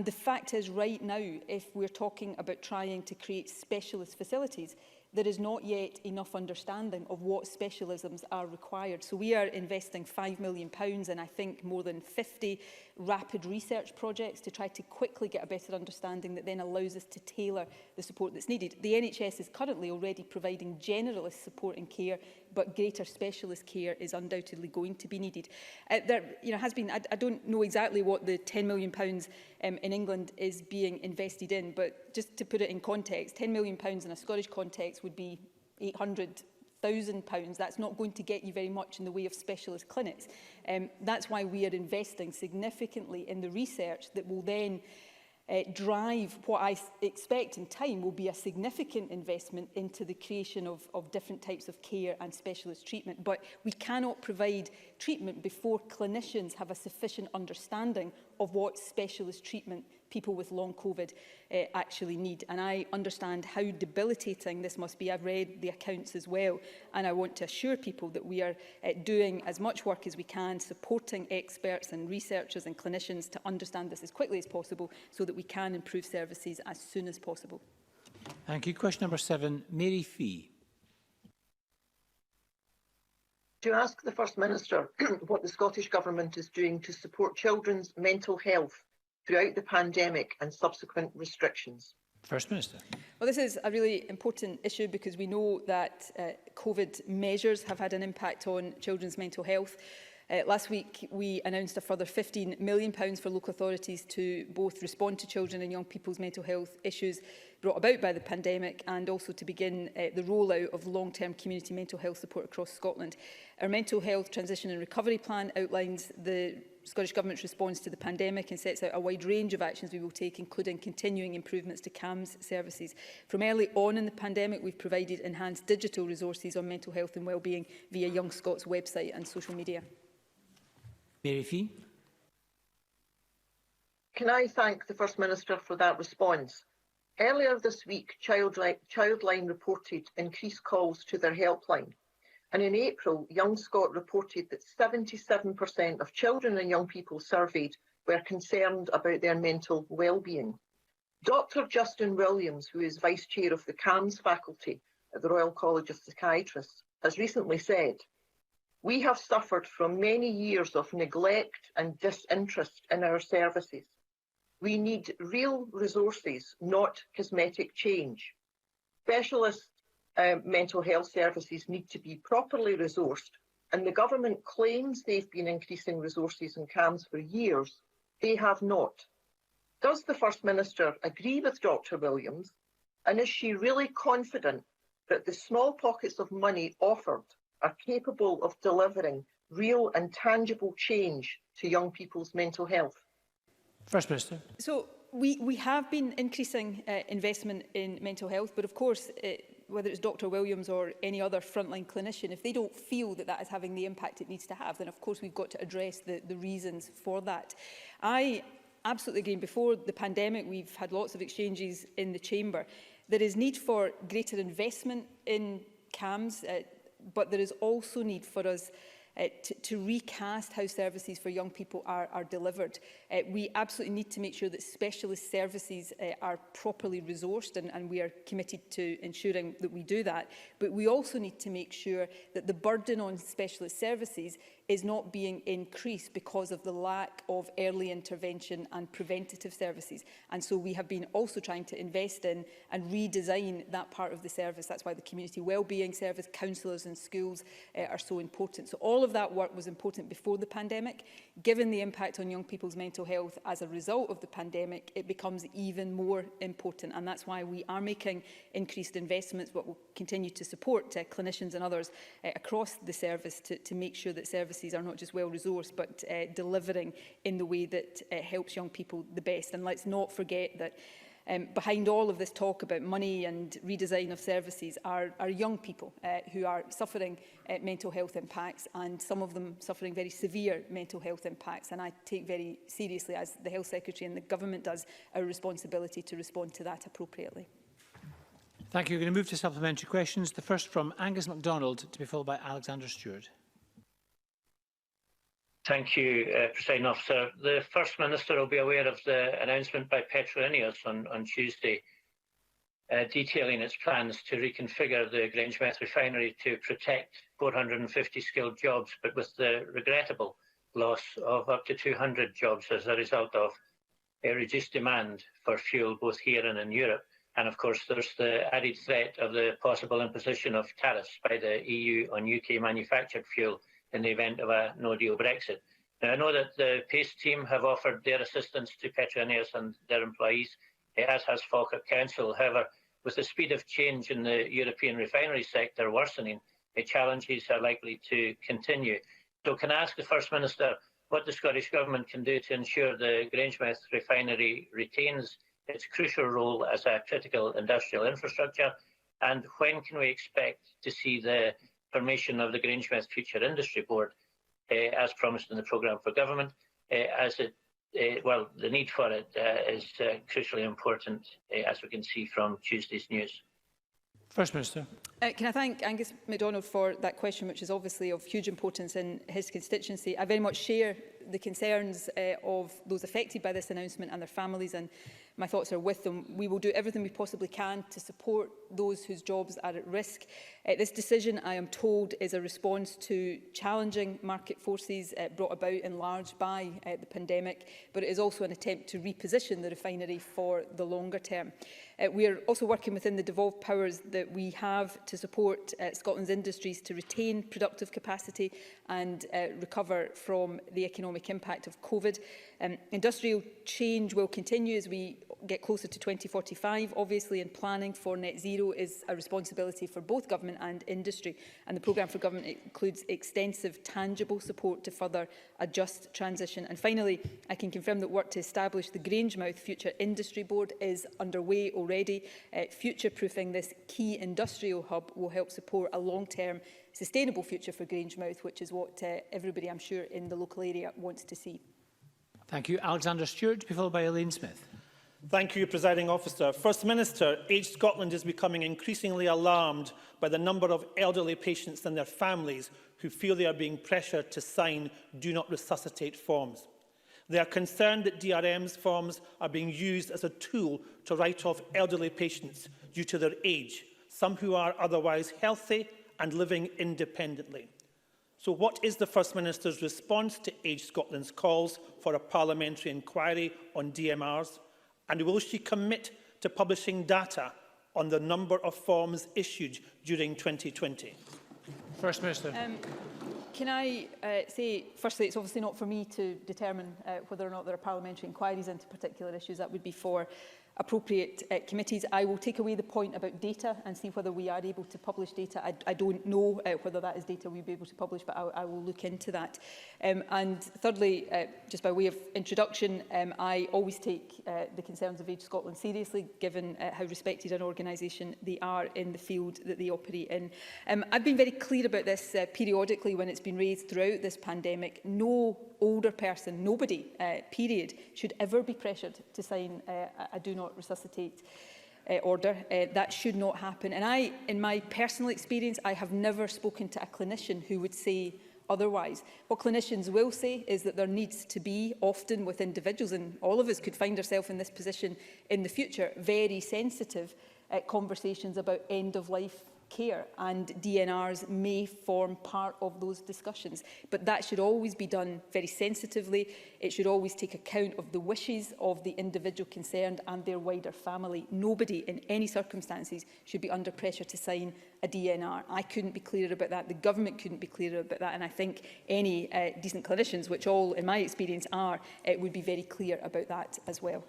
the fact is right now, if we're talking about trying to create specialist facilities, there is not yet enough understanding of what specialisms are required. So we are investing £5 million and I think more than 50 rapid research projects to try to quickly get a better understanding that then allows us to tailor the support that's needed. The NHS is currently already providing generalist support and care, but greater specialist care is undoubtedly going to be needed. There has been, I don't know exactly what the £10 million in England is being invested in, but just to put it in context, £10 million in a Scottish context would be £800,000. That's not going to get you very much in the way of specialist clinics. That's why we are investing significantly in the research that will then drive what I expect in time will be a significant investment into the creation of different types of care and specialist treatment. But we cannot provide treatment before clinicians have a sufficient understanding of what specialist treatment people with long COVID actually need. And I understand how debilitating this must be. I've read the accounts as well, and I want to assure people that we are doing as much work as we can, supporting experts and researchers and clinicians to understand this as quickly as possible so that we can improve services as soon as possible. Thank you. Question number 7, Mary Fee. To ask the First Minister what the Scottish Government is doing to support children's mental health throughout the pandemic and subsequent restrictions. First Minister. Well, this is a really important issue because we know that COVID measures have had an impact on children's mental health. Last week, we announced a further £15 million for local authorities to both respond to children and young people's mental health issues brought about by the pandemic, and also to begin the rollout of long-term community mental health support across Scotland. Our mental health transition and recovery plan outlines the Scottish Government's response to the pandemic and sets out a wide range of actions we will take, including continuing improvements to CAMHS services. From early on in the pandemic, we've provided enhanced digital resources on mental health and wellbeing via Young Scots website and social media. Mary Fee. Can I thank the First Minister for that response? Earlier this week, Childline reported increased calls to their helpline. And in April, Young Scot reported that 77% of children and young people surveyed were concerned about their mental well-being. Dr. Justin Williams, who is Vice Chair of the CAMHS faculty at the Royal College of Psychiatrists, has recently said, "We have suffered from many years of neglect and disinterest in our services. We need real resources, not cosmetic change. Specialists mental health services need to be properly resourced, and the government claims they've been increasing resources in CAMHS for years, they have not. Does the First Minister agree with Dr Williams, and is she really confident that the small pockets of money offered are capable of delivering real and tangible change to young people's mental health? First Minister. So we have been increasing investment in mental health, but of course, whether it's Dr Williams or any other frontline clinician, if they don't feel that that is having the impact it needs to have, then of course we've got to address the reasons for that. I absolutely agree. Before the pandemic, we've had lots of exchanges in the chamber. There is need for greater investment in CAMHS, but there is also need for us to recast how services for young people are delivered. We absolutely need to make sure that specialist services are properly resourced, and we are committed to ensuring that we do that. But we also need to make sure that the burden on specialist services is not being increased because of the lack of early intervention and preventative services. And so we have been also trying to invest in and redesign that part of the service. That's why the community wellbeing service, counsellors and schools are so important. So all of that work was important before the pandemic. Given the impact on young people's mental health as a result of the pandemic, it becomes even more important. And that's why we are making increased investments, but will continue to support clinicians and others across the service to make sure that services are not just well resourced, but delivering in the way that helps young people the best. And let's not forget that behind all of this talk about money and redesign of services are young people who are suffering mental health impacts, and some of them suffering very severe mental health impacts. And I take very seriously, as the Health Secretary and the Government does, our responsibility to respond to that appropriately. Thank you. We're going to move to supplementary questions. The first from Angus MacDonald, to be followed by Alexander Stewart. Thank you, Presiding Officer. The First Minister will be aware of the announcement by Petro-Ineos on Tuesday, detailing its plans to reconfigure the Grangemouth refinery to protect 450 skilled jobs, but with the regrettable loss of up to 200 jobs as a result of a reduced demand for fuel both here and in Europe. And of course, there's the added threat of the possible imposition of tariffs by the EU on UK manufactured fuel in the event of a no-deal Brexit. Now, I know that the PACE team have offered their assistance to Petro-Ineos and their employees, as has Falkirk Council. However, with the speed of change in the European refinery sector worsening, the challenges are likely to continue. So can I ask the First Minister what the Scottish Government can do to ensure the Grangemouth refinery retains its crucial role as a critical industrial infrastructure, and when can we expect to see the formation of the Grangemouth Future Industry Board, as promised in the programme for government, well, the need for it is crucially important, as we can see from Tuesday's news. First Minister. Can I thank Angus MacDonald for that question, which is obviously of huge importance in his constituency. I very much share the concerns of those affected by this announcement and their families, and my thoughts are with them. We will do everything we possibly can to support those whose jobs are at risk. This decision, I am told, is a response to challenging market forces brought about in large by the pandemic, but it is also an attempt to reposition the refinery for the longer term. We are also working within the devolved powers that we have to support Scotland's industries to retain productive capacity and recover from the economic impact of COVID. Industrial change will continue as we get closer to 2045, obviously, and planning for net zero is a responsibility for both government and industry. And the programme for government includes extensive, tangible support to further a just transition. And finally, I can confirm that work to establish the Grangemouth Future Industry Board is underway already. Future-proofing this key industrial hub will help support a long-term sustainable future for Grangemouth, which is what everybody, I'm sure, in the local area wants to see. Thank you. Alexander Stewart, to be followed by Elaine Smith. Thank you, Presiding Officer. First Minister, Age Scotland is becoming increasingly alarmed by the number of elderly patients and their families who feel they are being pressured to sign Do Not Resuscitate forms. They are concerned that DRM's forms are being used as a tool to write off elderly patients due to their age, some who are otherwise healthy and living independently. So what is the First Minister's response to Age Scotland's calls for a parliamentary inquiry on DMRs? And will she commit to publishing data on the number of forms issued during 2020? First Minister. Can I say, firstly, it's obviously not for me to determine whether or not there are parliamentary inquiries into particular issues. That would be for appropriate committees. I will take away the point about data and see whether we are able to publish data. I don't know whether that is data we'll be able to publish, but I will look into that. And thirdly, just by way of introduction, I always take the concerns of Age Scotland seriously, given how respected an organisation they are in the field that they operate in. I've been very clear about this periodically when it's been raised throughout this pandemic. No older person, nobody, period, should ever be pressured to sign a do not resuscitate order. That should not happen. And in my personal experience, I have never spoken to a clinician who would say otherwise. What clinicians will say is that there needs to be, often with individuals, and all of us could find ourselves in this position in the future, very sensitive conversations about end-of-life care, and DNRs may form part of those discussions. But that should always be done very sensitively. It should always take account of the wishes of the individual concerned and their wider family. Nobody in any circumstances should be under pressure to sign a DNR. I couldn't be clearer about that. The government couldn't be clearer about that. And I think any decent clinicians, which all in my experience are, would be very clear about that as well.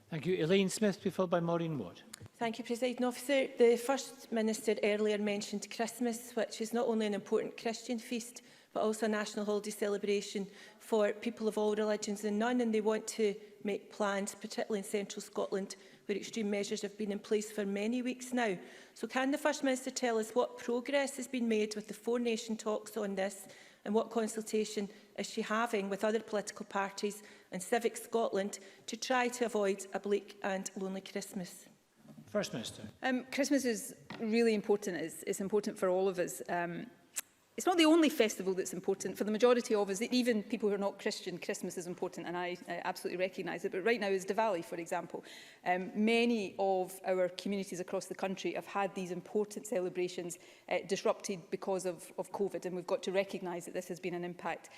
Thank you. Elaine Smith, to be followed by Maureen Watt. Thank you, Presiding Officer. The First Minister earlier mentioned Christmas, which is not only an important Christian feast, but also a national holiday celebration for people of all religions and none, and they want to make plans, particularly in central Scotland, where extreme measures have been in place for many weeks now. So can the First Minister tell us what progress has been made with the Four Nation talks on this, and what consultation is she having with other political parties and Civic Scotland to try to avoid a bleak and lonely Christmas? First Minister. Christmas is really important. It's important for all of us. It's not the only festival that's important. For the majority of us, even people who are not Christian, Christmas is important, and I absolutely recognise it. But right now is Diwali, for example. Many of our communities across the country have had these important celebrations disrupted because of COVID, and we've got to recognise that this has been an impact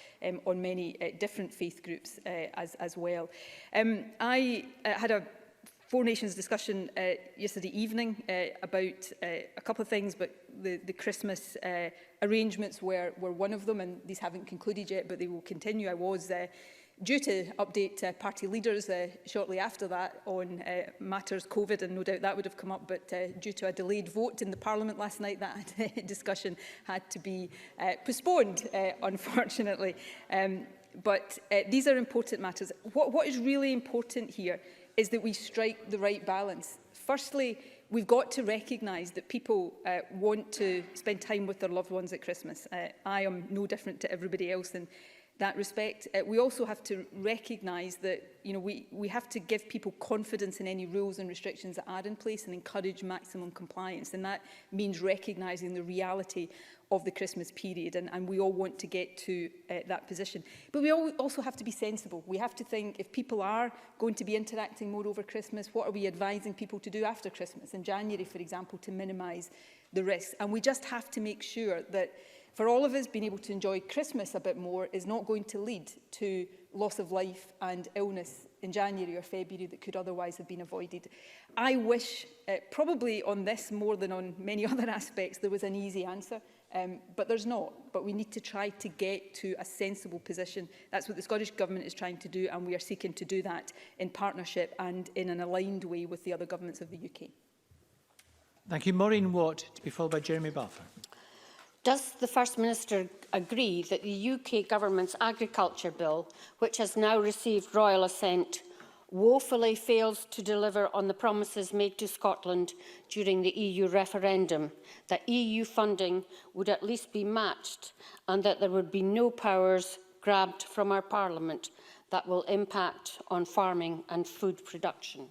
on many different faith groups as well. I had a Four Nations discussion yesterday evening about a couple of things, but the Christmas arrangements were one of them, and these haven't concluded yet, but they will continue. I was due to update party leaders shortly after that on matters COVID, and no doubt that would have come up, but due to a delayed vote in the Parliament last night, that discussion had to be postponed, unfortunately. But these are important matters. What is really important here is that we strike the right balance. Firstly, we've got to recognise that people want to spend time with their loved ones at Christmas. I am no different to everybody else in that respect. We also have to recognise that we have to give people confidence in any rules and restrictions that are in place and encourage maximum compliance. And that means recognising the reality of the Christmas period, and we all want to get to that position. But we also have to be sensible. We have to think, if people are going to be interacting more over Christmas, what are we advising people to do after Christmas, in January, for example, to minimise the risks? And we just have to make sure that for all of us, being able to enjoy Christmas a bit more is not going to lead to loss of life and illness in January or February that could otherwise have been avoided. I wish, probably on this more than on many other aspects, there was an easy answer. But there's not. But we need to try to get to a sensible position. That's what the Scottish Government is trying to do, and we are seeking to do that in partnership and in an aligned way with the other governments of the UK. Thank you. Maureen Watt, to be followed by Jeremy Balfour. Does the First Minister agree that the UK Government's Agriculture Bill, which has now received royal assent, woefully fails to deliver on the promises made to Scotland during the EU referendum, that EU funding would at least be matched and that there would be no powers grabbed from our Parliament that will impact on farming and food production?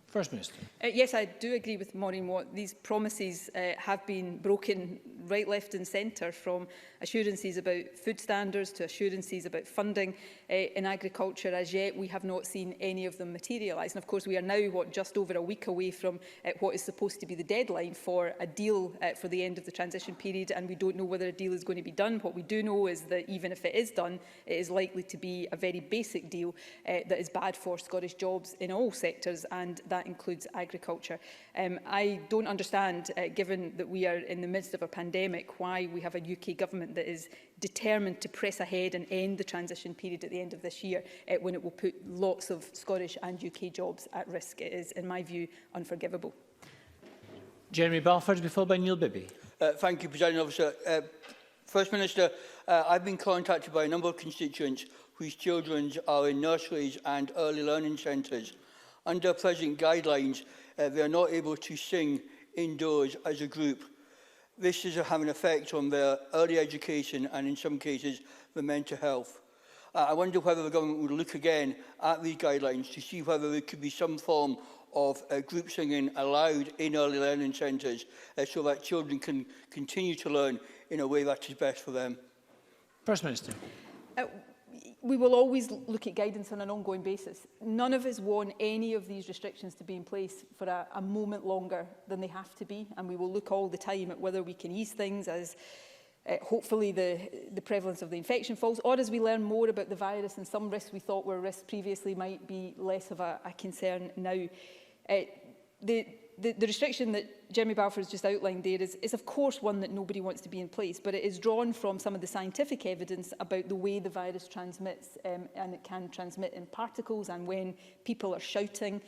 First Minister. Yes, I do agree with Maureen Watt. These promises have been broken right, left and centre, from assurances about food standards to assurances about funding in agriculture. As yet, we have not seen any of them materialise. And of course, we are now, just over a week away from what is supposed to be the deadline for a deal for the end of the transition period, and we don't know whether a deal is going to be done. What we do know is that even if it is done, it is likely to be a very basic deal that is bad for Scottish jobs in all sectors, and that that includes agriculture. I don't understand, given that we are in the midst of a pandemic, why we have a UK government that is determined to press ahead and end the transition period at the end of this year, when it will put lots of Scottish and UK jobs at risk. It is, in my view, unforgivable. Jeremy Balfour, to be followed by Neil Bibby. Thank you, Presiding Officer. First Minister, I've been contacted by a number of constituents whose children are in nurseries and early learning centres. Under present guidelines, they are not able to sing indoors as a group. This is having an effect on their early education and, in some cases, their mental health. I wonder whether the government would look again at these guidelines to see whether there could be some form of group singing allowed in early learning centres so that children can continue to learn in a way that is best for them. First Minister. We will always look at guidance on an ongoing basis. None of us want any of these restrictions to be in place for a moment longer than they have to be, and we will look all the time at whether we can ease things as hopefully the prevalence of the infection falls, or as we learn more about the virus and some risks we thought were risks previously might be less of a concern now. The restriction that Jeremy Balfour has just outlined there is of course one that nobody wants to be in place, but it is drawn from some of the scientific evidence about the way the virus transmits, and it can transmit in particles, and when people are shouting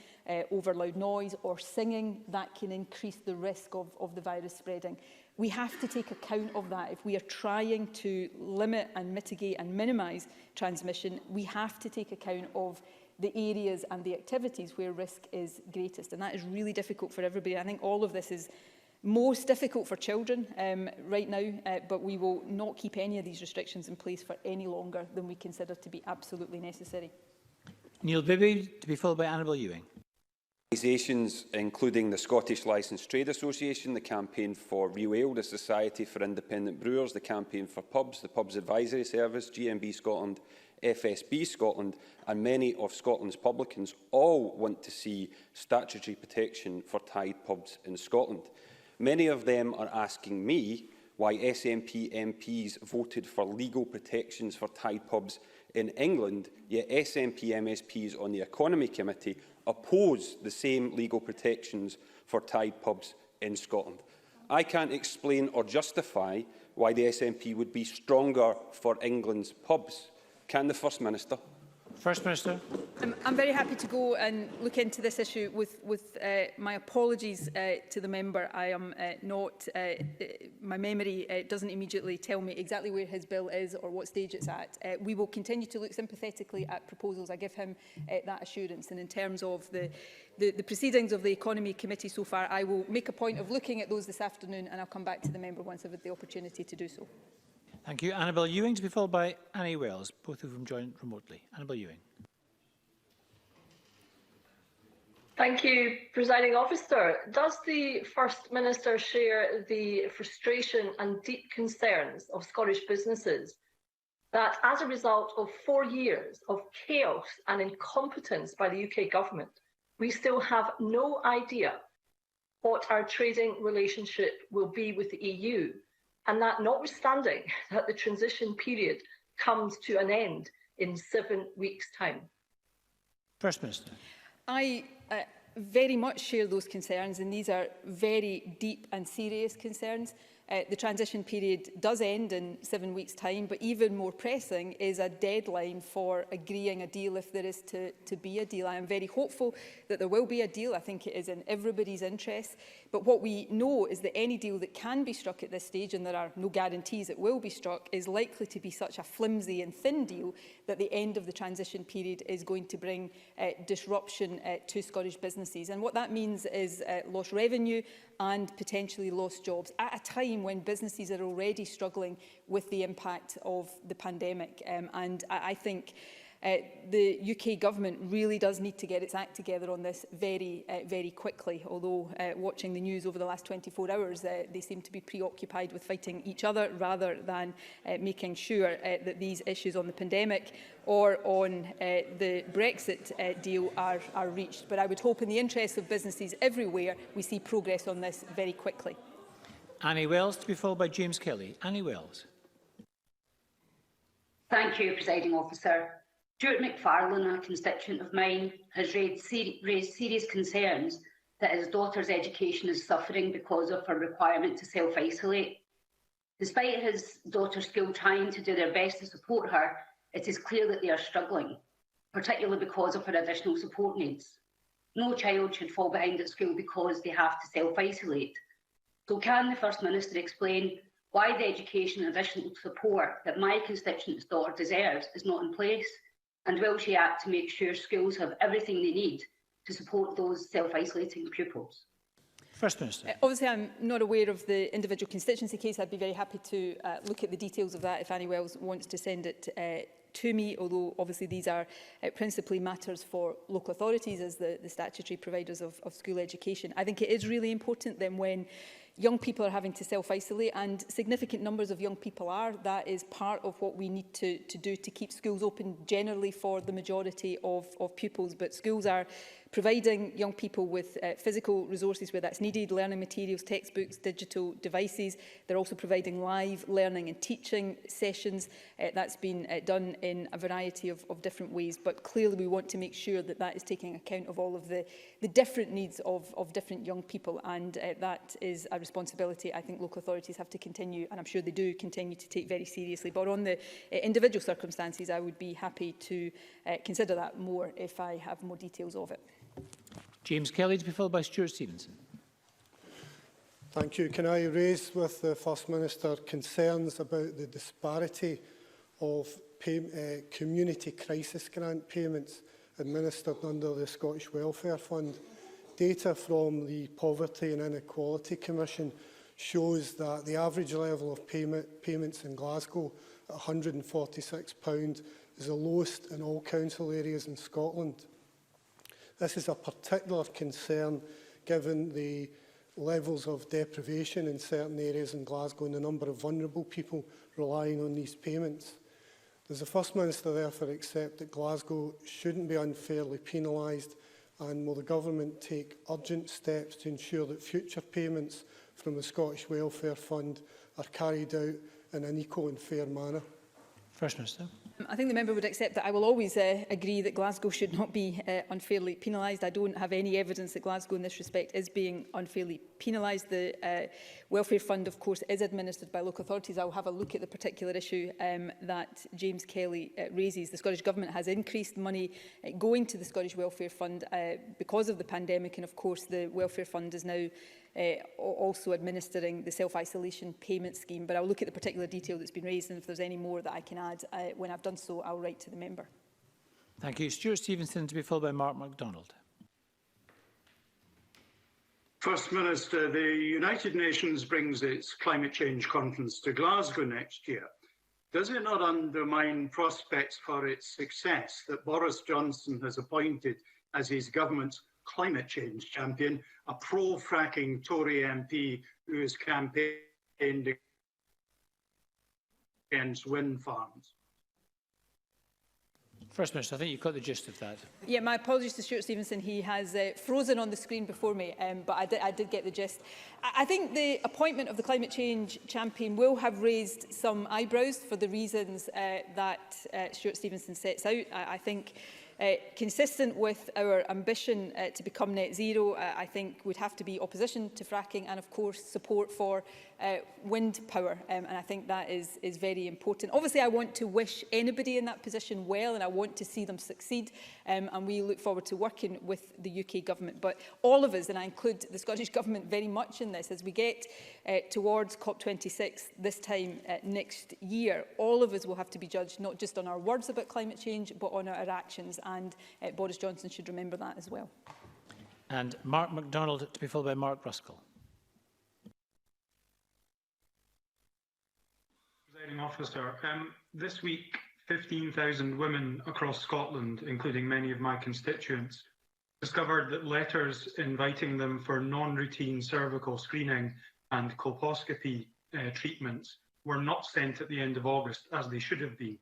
over loud noise or singing, that can increase the risk of the virus spreading. We have to take account of that. If we are trying to limit and mitigate and minimise transmission, we have to take account of the areas and the activities where risk is greatest. And that is really difficult for everybody. I think all of this is most difficult for children right now, but we will not keep any of these restrictions in place for any longer than we consider to be absolutely necessary. Neil Bibby, to be followed by Annabel Ewing. Organisations including the Scottish Licensed Trade Association, the Campaign for Real Ale, the Society for Independent Brewers, the Campaign for Pubs, the Pubs Advisory Service, GMB Scotland, FSB Scotland and many of Scotland's publicans all want to see statutory protection for tied pubs in Scotland. Many of them are asking me why SNP MPs voted for legal protections for tied pubs in England, yet SNP MSPs on the Economy Committee oppose the same legal protections for tied pubs in Scotland. I can't explain or justify why the SNP would be stronger for England's pubs. Can the First Minister? First Minister. I'm very happy to go and look into this issue with my apologies to the member. I am not, my memory doesn't immediately tell me exactly where his bill is or what stage it's at. We will continue to look sympathetically at proposals. I give him that assurance. And in terms of the proceedings of the Economy Committee so far, I will make a point of looking at those this afternoon, and I'll come back to the member once I've had the opportunity to do so. Thank you. Annabel Ewing, to be followed by Annie Wells, both of whom joined remotely. Annabel Ewing. Thank you, Presiding Officer. Does the First Minister share the frustration and deep concerns of Scottish businesses that as a result of 4 years of chaos and incompetence by the UK government, we still have no idea what our trading relationship will be with the EU? And that notwithstanding that the transition period comes to an end in 7 weeks' time? First Minister. I very much share those concerns, and these are very deep and serious concerns. The transition period does end in 7 weeks' time, but even more pressing is a deadline for agreeing a deal if there is to be a deal. I am very hopeful that there will be a deal. I think it is in everybody's interest. But what we know is that any deal that can be struck at this stage, and there are no guarantees it will be struck, is likely to be such a flimsy and thin deal that the end of the transition period is going to bring disruption to Scottish businesses. And what that means is lost revenue and potentially lost jobs at a time when businesses are already struggling with the impact of the pandemic. And I think the UK government really does need to get its act together on this very, very quickly. Although watching the news over the last 24 hours, they seem to be preoccupied with fighting each other rather than making sure that these issues on the pandemic or on the Brexit deal are reached. But I would hope in the interests of businesses everywhere, we see progress on this very quickly. Annie Wells, to be followed by James Kelly. Annie Wells. Thank you, Presiding Officer. Stuart McFarlane, a constituent of mine, has raised serious concerns that his daughter's education is suffering because of her requirement to self-isolate. Despite his daughter's school trying to do their best to support her, it is clear that they are struggling, particularly because of her additional support needs. No child should fall behind at school because they have to self-isolate. So can the First Minister explain why the education and additional support that my constituent's daughter deserves is not in place? And will she act to make sure schools have everything they need to support those self-isolating pupils? First Minister. Obviously, I'm not aware of the individual constituency case. I'd be very happy to look at the details of that if anyone else wants to send it to me, although obviously these are principally matters for local authorities as the statutory providers of school education. I think it is really important then when young people are having to self-isolate, and significant numbers of young people are, that is part of what we need to do to keep schools open generally for the majority of pupils. But schools are providing young people with physical resources where that's needed, learning materials, textbooks, digital devices. They're also providing live learning and teaching sessions. That's been done in a variety of different ways, but clearly we want to make sure that that is taking account of all of the different needs of different young people, and that is a responsibility I think local authorities have to continue, and I'm sure they do continue to take very seriously. But on the individual circumstances, I would be happy to consider that more if I have more details of it. James Kelly to be followed by Stuart Stevenson. Thank you. Can I raise with the First Minister concerns about the disparity of community crisis grant payments administered under the Scottish Welfare Fund? Data from the Poverty and Inequality Commission shows that the average level of payments in Glasgow at £146 is the lowest in all council areas in Scotland. This is a particular concern given the levels of deprivation in certain areas in Glasgow and the number of vulnerable people relying on these payments. Does the First Minister therefore accept that Glasgow shouldn't be unfairly penalised, and will the Government take urgent steps to ensure that future payments from the Scottish Welfare Fund are carried out in an equal and fair manner? First Minister. I think the member would accept that I will always agree that Glasgow should not be unfairly penalised. I don't have any evidence that Glasgow in this respect is being unfairly penalised. The Welfare Fund, of course, is administered by local authorities. I will have a look at the particular issue that James Kelly raises. The Scottish Government has increased money going to the Scottish Welfare Fund because of the pandemic, and of course the Welfare Fund is now also administering the self-isolation payment scheme. But I'll look at the particular detail that's been raised, and if there's any more that I can add, when I've done so, I'll write to the member. Thank you. Stuart Stevenson to be followed by Mark MacDonald. First Minister, the United Nations brings its climate change conference to Glasgow next year. Does it not undermine prospects for its success that Boris Johnson has appointed as his government's climate change champion a pro-fracking Tory MP who has campaigned against wind farms? First Minister, I think you've got the gist of that. Yeah, my apologies to Stuart Stevenson. He has frozen on the screen before me, but I did get the gist. I think the appointment of the climate change champion will have raised some eyebrows for the reasons that Stuart Stevenson sets out. I think consistent with our ambition to become net zero, I think would have to be opposition to fracking and, of course, support for wind power. And I think that is very important. Obviously, I want to wish anybody in that position well, and I want to see them succeed. And we look forward to working with the UK Government. But all of us, and I include the Scottish Government very much in this, as we get towards COP26 this time next year, all of us will have to be judged not just on our words about climate change, but on our actions. And Boris Johnson should remember that as well. And Mark MacDonald to be followed by Mark Ruskell. Presiding Officer, this week 15,000 women across Scotland, including many of my constituents, discovered that letters inviting them for non-routine cervical screening and colposcopy treatments were not sent at the end of August as they should have been.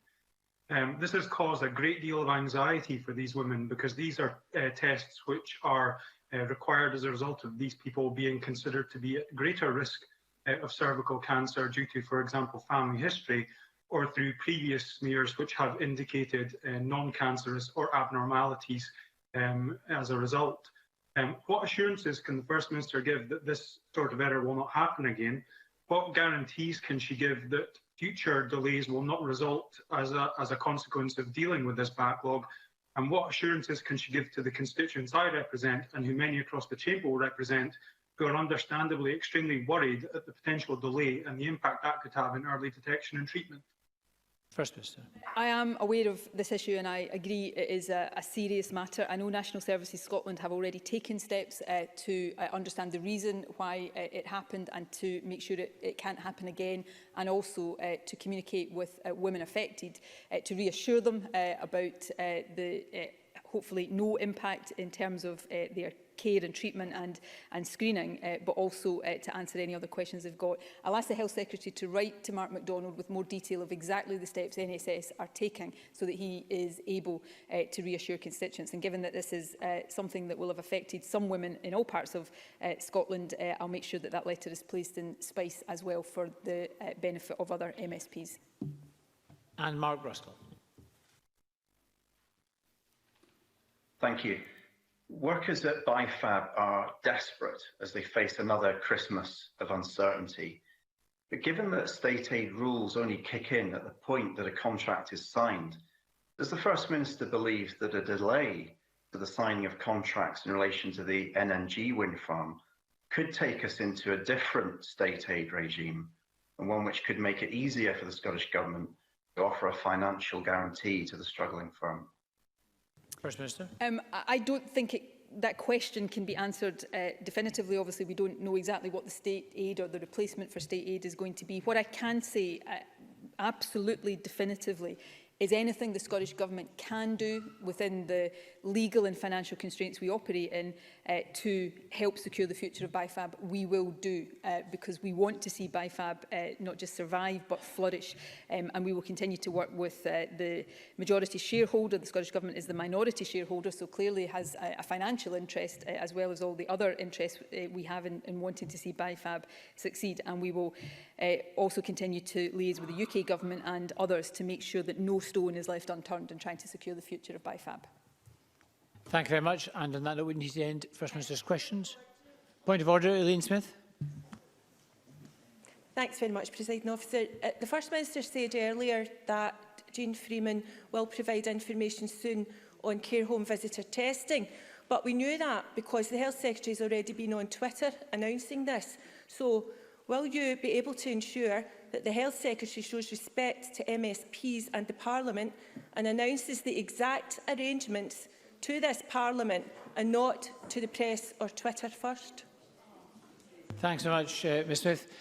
This has caused a great deal of anxiety for these women because these are tests which are required as a result of these people being considered to be at greater risk of cervical cancer due to, for example, family history, or through previous smears which have indicated non-cancerous or abnormalities as a result. What assurances can the First Minister give that this sort of error will not happen again? What guarantees can she give that future delays will not result as a consequence of dealing with this backlog? And what assurances can she give to the constituents I represent, and who many across the Chamber will represent, who are understandably extremely worried at the potential delay and the impact that could have in early detection and treatment? First Minister. I am aware of this issue and I agree it is a serious matter. I know National Services Scotland have already taken steps to understand the reason why it happened and to make sure it can't happen again, and also to communicate with women affected to reassure them about the hopefully no impact in terms of their care and treatment and screening, but also to answer any other questions they've got. I'll ask the Health Secretary to write to Mark MacDonald with more detail of exactly the steps NSS are taking so that he is able to reassure constituents. And given that this is something that will have affected some women in all parts of Scotland, I'll make sure that that letter is placed in Spice as well for the benefit of other MSPs. And Mark Ruskell. Thank you. Workers at BIFAB are desperate as they face another Christmas of uncertainty. But given that state aid rules only kick in at the point that a contract is signed, does the First Minister believe that a delay to the signing of contracts in relation to the NNG wind farm could take us into a different state aid regime, and one which could make it easier for the Scottish Government to offer a financial guarantee to the struggling firm? First Minister. I don't think that question can be answered definitively. Obviously, we don't know exactly what the state aid or the replacement for state aid is going to be. What I can say absolutely definitively is anything the Scottish Government can do within the legal and financial constraints we operate in to help secure the future of BIFAB, we will do, because we want to see BIFAB not just survive but flourish, and we will continue to work with the majority shareholder. The Scottish Government is the minority shareholder, so clearly has a financial interest as well as all the other interests we have in wanting to see BIFAB succeed, and we will also continue to liaise with the UK Government and others to make sure that no stone is left unturned in trying to secure the future of BIFAB. Thank you very much. And on that note, we need to end First Minister's questions. Point of order, Elaine Smith. Thanks very much, Presiding Officer. The First Minister said earlier that Jean Freeman will provide information soon on care home visitor testing. But we knew that because the Health Secretary has already been on Twitter announcing this. So will you be able to ensure that the Health Secretary shows respect to MSPs and the Parliament and announces the exact arrangements to this Parliament and not to the press or Twitter first? Thanks so much, Ms Smith.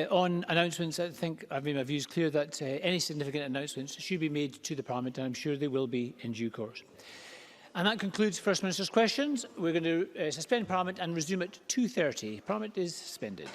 On announcements, I think I've made my views clear that any significant announcements should be made to the Parliament, and I'm sure they will be in due course. And that concludes First Minister's questions. We're going to suspend Parliament and resume at 2:30. Parliament is suspended.